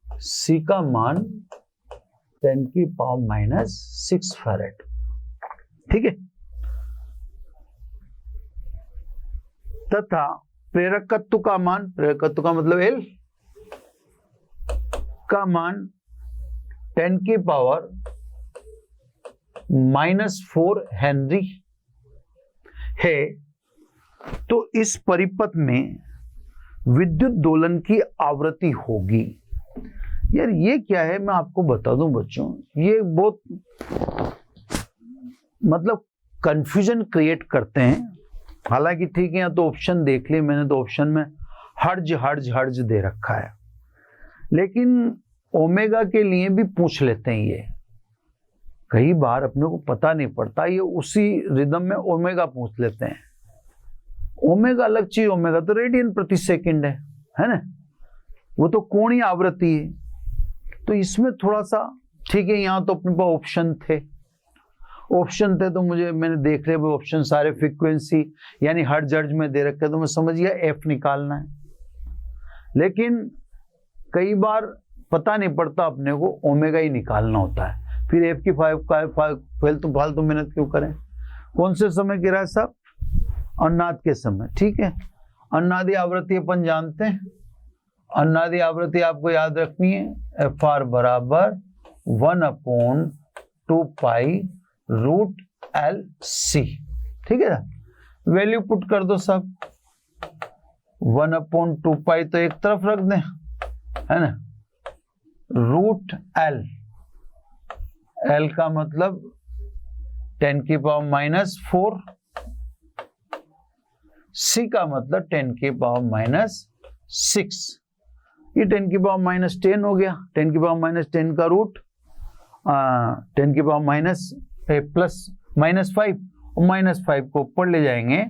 सी का मान 10⁻⁻6 फैरेड, ठीक है, तथा प्रेरकत्व का मान, प्रेरकत्व का मतलब एल का मान 10⁻⁻4 हेनरी है, तो इस परिपथ में विद्युत दोलन की आवृत्ति होगी। यार ये क्या है, मैं आपको बता दूं बच्चों, ये बहुत मतलब कंफ्यूजन क्रिएट करते हैं। हालांकि ठीक है, यहाँ तो ऑप्शन देख लिए मैंने, तो ऑप्शन में हर्ज दे रखा है, लेकिन ओमेगा के लिए भी पूछ लेते हैं। ये कई बार अपने को पता नहीं पड़ता, ये उसी रिदम में ओमेगा पूछ लेते हैं। ओमेगा अलग चीज, ओमेगा तो रेडियन प्रति सेकंड है ना, वो तो कोणीय आवृत्ति है। तो इसमें थोड़ा सा ठीक है, यहाँ तो अपने पास ऑप्शन थे तो मैंने देख रहे वो ऑप्शन सारे फ्रीक्वेंसी यानी हर्ट्ज में दे रखे, तो मैं समझ गया एफ निकालना है। लेकिन कई बार पता नहीं पड़ता, अपने को ओमेगा ही निकालना होता है, फिर एफ की फालतू मेहनत क्यों करें। कौन से समय गिरा है साहब, अनुनाद के समय, ठीक है। अनुनादी आवृत्ति अपन जानते हैं, अनुनादी आवृत्ति आपको याद रखनी है, एफ आर बराबर 1/2 पाई √LC, ठीक है। वैल्यू पुट कर दो सब, 1/2 पाई तो एक तरफ रख दें, है ना, √L, L का मतलब 10⁻⁻4, C का मतलब 10⁻⁻6, ये 10⁻⁻10 हो गया, 10⁻⁻10 का रूट 10⁻⁻5 और -5 को ऊपर ले जाएंगे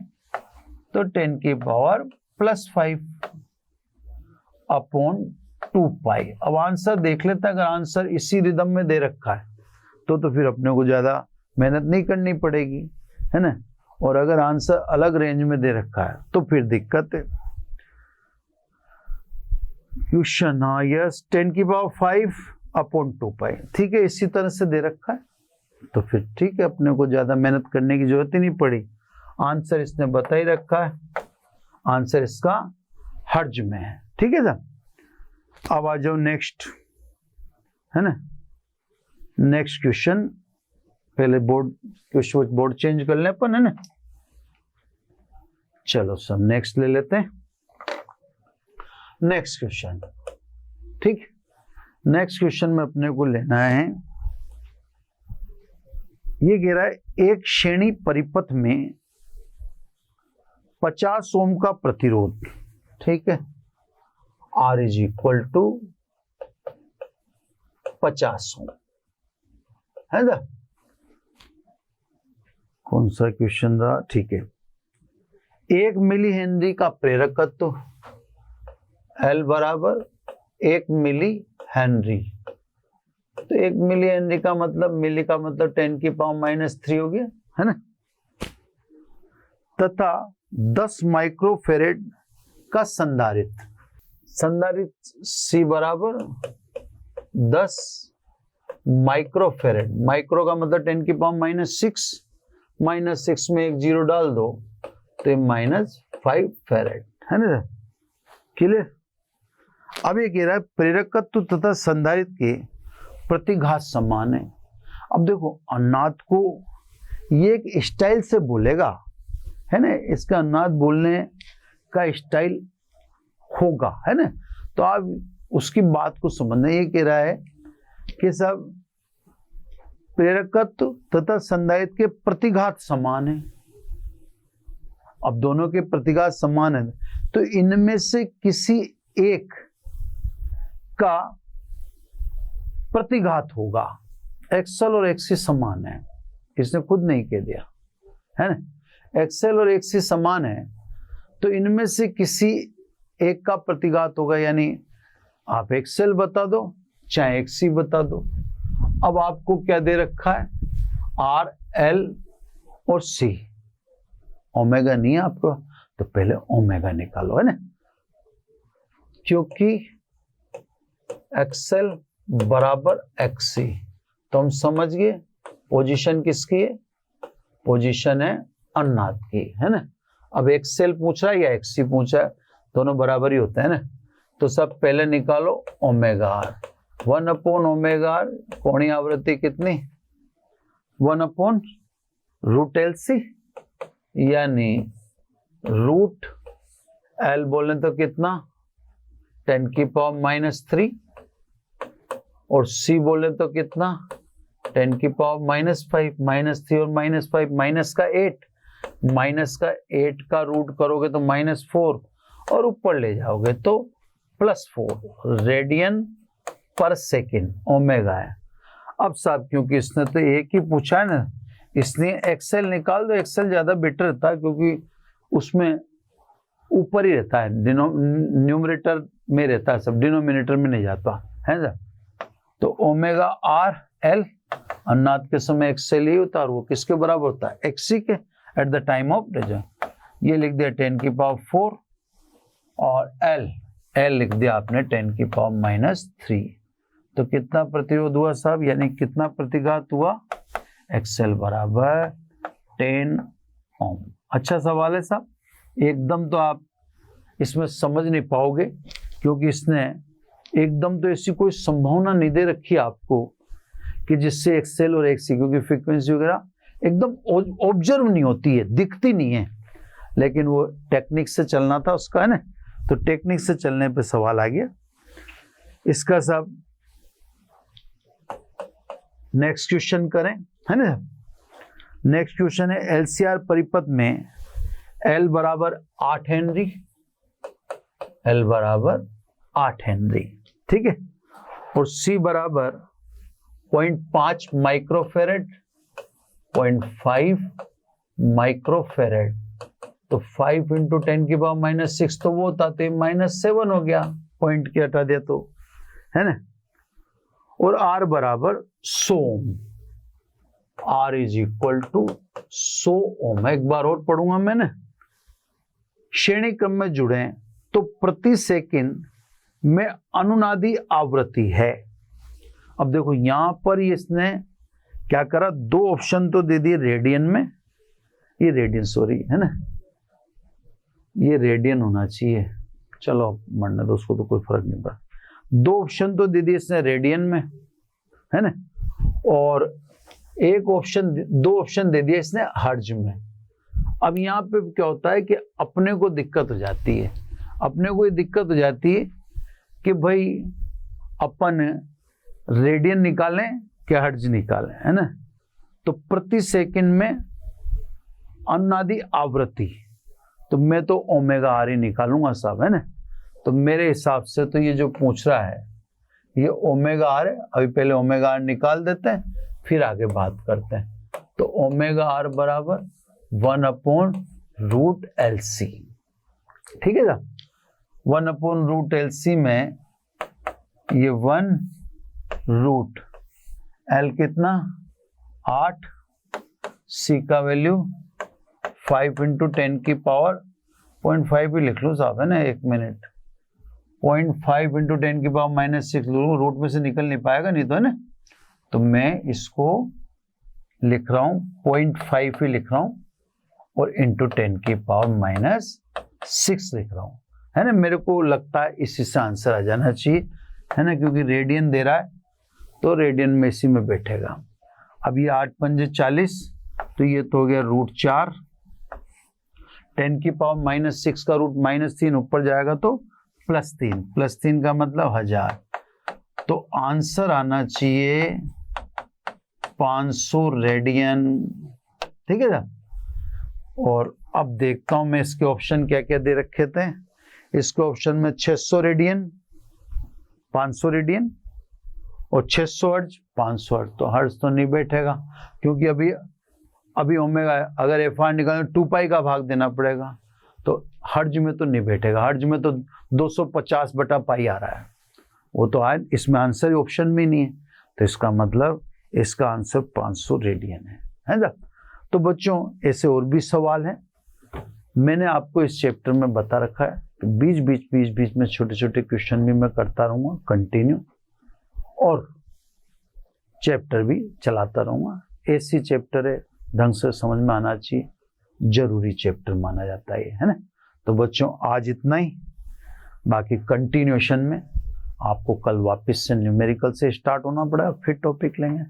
तो 10⁻+5/2 पाई। अब आंसर देख लेते हैं, अगर आंसर इसी रिदम में दे रखा है तो फिर अपने को ज्यादा मेहनत नहीं करनी पड़ेगी, है ना। और अगर आंसर अलग रेंज में दे रखा है तो फिर दिक्कत है। क्वेश्चन, हाँ यस, 10⁵/2 पाई, ठीक है, इसी तरह से दे रखा है तो फिर ठीक है, अपने को ज्यादा मेहनत करने की जरूरत ही नहीं पड़ी। आंसर इसने बता ही रखा है, आंसर इसका हर्ज में है, ठीक है सर। अब आ जाओ नेक्स्ट, है ना, नेक्स्ट क्वेश्चन। पहले बोर्ड चेंज कर ले अपन, है ना। चलो सब नेक्स्ट ले लेते हैं, नेक्स्ट क्वेश्चन, ठीक। नेक्स्ट क्वेश्चन में अपने को लेना है, ये कह रहा है एक श्रेणी परिपथ में 50 ओम का प्रतिरोध, ठीक है, R = 50 ओम, है ना। कौन सा क्वेश्चन रहा, ठीक है। 1 मिली हेनरी का प्रेरकत्व, L बराबर 1 मिली हेनरी, तो 1 मिली हेनरी का मतलब 10⁻³ हो गया, है ना। तथा 10 माइक्रोफेरेड का संधारित्र C बराबर 10 माइक्रोफेरेड, माइक्रो का मतलब 10⁻⁶, -6 में एक जीरो डाल दो तो -5 फेरेड, है ना। क्लियर। अब ये कह रहा है प्रेरकत्व तथा संधारित्र के प्रतिघात समान है। अब देखो अनुनाद को ये एक स्टाइल से बोलेगा, है ना, इसका अनुनाद बोलने का स्टाइल होगा, है ना। तो आप उसकी बात को समझना। ये कह रहा है कि सब प्रेरकत्व तथा संधारित्र के प्रतिघात समान है। अब दोनों के प्रतिघात समान है तो इनमें से किसी एक का प्रतिघात होगा। एक्सएल और एक्सी समान है, इसने खुद नहीं कह दिया, है ना। एक्सएल और एक्सी समान है तो इनमें से किसी एक का प्रतिघात होगा, यानी आप एक्सएल बता दो चाहे एक्सी बता दो। अब आपको क्या दे रखा है, आर, एल और सी। ओमेगा नहीं है आपको, तो पहले ओमेगा निकालो, है ना, क्योंकि एक्सएल बराबर एक्सी। तो हम समझ गए पोजीशन किसकी है, पोजीशन है अनुनाद की, है ना। अब एक्सएल पूछ रहा है या एक्सी पूछ रहा है, दोनों बराबर ही होते हैं ना। तो सब पहले निकालो ओमेगा आर, 1/ओमेगा, कोणीय आवृत्ति कितनी, 1/√LC, यानी √L बोले तो कितना 10⁻³ और C बोले तो कितना 10⁻⁵, -3 और -5 -8 का रूट करोगे तो -4 और ऊपर ले जाओगे तो +4 रेडियन पर सेकेंड ओमेगा है। अब साहब क्योंकि इसने तो एक ही पूछा है ना, इसलिए एक्सेल निकाल दो। एक्सेल ज्यादा बेटर रहता है क्योंकि उसमें ऊपर ही रहता है, न्यूमरेटर में रहता है, सब डिनोमिनेटर में नहीं जाता है ना। तो ओमेगा आर एल अनुनाद के समय एक्सेल ही होता है और वो किसके बराबर होता है, एक्सी के, at the time of result. ये लिख दिया 10⁻⁴ और एल लिख दिया आपने 10⁻⁻3। तो कितना प्रतिरोध हुआ साहब, यानी कितना प्रतिघात हुआ, एक्सएल बराबर 10 ओम। अच्छा सवाल है साहब, एकदम तो आप इसमें समझ नहीं पाओगे क्योंकि इसने एकदम तो ऐसी कोई संभावना नहीं दे रखी आपको कि जिससे एक्सएल और एक्सी, क्योंकि फ्रीक्वेंसी वगैरह एकदम ऑब्जर्व नहीं होती है, दिखती नहीं है, लेकिन वो टेक्निक से चलना था उसका, है ना। तो टेक्निक से चलने पे सवाल आ गया इसका। सब नेक्स्ट क्वेश्चन करें, है ना। नेक्स्ट क्वेश्चन है एलसीआर परिपथ में L बराबर 8 हेनरी, L बराबर 8 हेनरी, ठीक है, और C बराबर 0.5 माइक्रोफेरेड, 0.5 माइक्रोफेरेड। तो 5 × 10⁻⁻6 तो वो होता तो -7 हो गया, पॉइंट के हटा दिया तो, है ना। और R बराबर 100 ओम, R = 100 ओम। एक बार और पढ़ूंगा मैंने, श्रेणी क्रम में जुड़े तो प्रति सेकंड में अनुनादी आवृत्ति है। अब देखो यहां पर इसने क्या करा, दो ऑप्शन तो दे दिए रेडियन में, ये रेडियन सॉरी है ना, ये रेडियन होना चाहिए, चलो मरने दो उसको, तो कोई फर्क नहीं पड़ा। दो ऑप्शन तो दे दिए इसने रेडियन में, है ना, और एक ऑप्शन, दो ऑप्शन दे दिया इसने हर्ट्ज में। अब यहाँ पे क्या होता है कि अपने को दिक्कत हो जाती है, अपने को ये दिक्कत हो जाती है कि भाई अपन रेडियन निकालें क्या हर्ट्ज निकालें, है ना। तो प्रति सेकंड में अनुनादी आवृत्ति, तो मैं तो ओमेगा आर ही निकालूंगा साहब, है ना। तो मेरे हिसाब से तो ये जो पूछ रहा है ये ओमेगा आर है। अभी पहले ओमेगा आर निकाल देते हैं फिर आगे बात करते हैं। तो ओमेगा आर बराबर 1/√LC, ठीक है साहब। 1/√LC में ये 1 रूट L कितना 8, C का वैल्यू 5 इंटू 10 की पावर 0.5 ही लिख लूँ साहब, है ना, 1 मिनट, 0.5 इंटू 10 की पावर -6 लूँ, रूट में से निकल नहीं पाएगा नहीं तो, है ना। तो मैं इसको लिख रहा हूँ 0.5 ही लिख रहा हूँ और इंटू 10 की पावर -6 लिख रहा हूँ, है ना। मेरे को लगता है इसी से आंसर आ जाना चाहिए, है ना, क्योंकि रेडियन दे रहा है तो रेडियन में इसी में बैठेगा। अब ये 8 पंजे 40, तो ये तो हो गया √4, 10 की पावर -6 का रूट -3 ऊपर जाएगा तो +3, +3 का मतलब 1000। तो आंसर आना चाहिए 500 रेडियन, ठीक है ना। और अब देखता हूं मैं इसके ऑप्शन क्या क्या दे रखे थे। इसके ऑप्शन में 600 रेडियन, 500 रेडियन और 600 हर्ट्ज, 500 हर्ट्ज। तो हर्ट्ज तो नहीं बैठेगा क्योंकि अभी ओमेगा, अगर एफ आर निकालना 2 पाई का भाग देना पड़ेगा, तो हर्ट्ज में तो नहीं बैठेगा। हर्ट्ज में तो 250/पाई आ रहा है, वो तो आए, इसमें आंसर ऑप्शन में नहीं है, तो इसका मतलब इसका आंसर 500 रेडियन है ना। तो बच्चों ऐसे और भी सवाल हैं, मैंने आपको इस चैप्टर में बता रखा है, तो बीच में छोटे छोटे क्वेश्चन भी मैं करता रहूँगा कंटिन्यू, और चैप्टर भी चलाता रहूँगा। ऐसी चैप्टर है, ढंग से समझ में आना चाहिए, जरूरी चैप्टर माना जाता है ना। तो बच्चों आज इतना ही, बाकी कंटिन्यूएशन में आपको कल वापस से न्यूमेरिकल से स्टार्ट होना पड़ेगा, फिर टॉपिक लेंगे।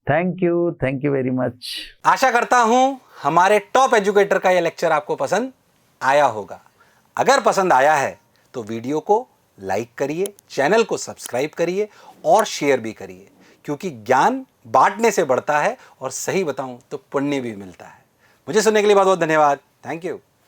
Thank you very much. आशा करता हूं हमारे टॉप एजुकेटर का यह लेक्चर आपको पसंद आया होगा। अगर पसंद आया है तो वीडियो को लाइक करिए, चैनल को सब्सक्राइब करिए और शेयर भी करिए, क्योंकि ज्ञान बांटने से बढ़ता है और सही बताऊं तो पुण्य भी मिलता है। मुझे सुनने के लिए बहुत बहुत धन्यवाद। Thank you.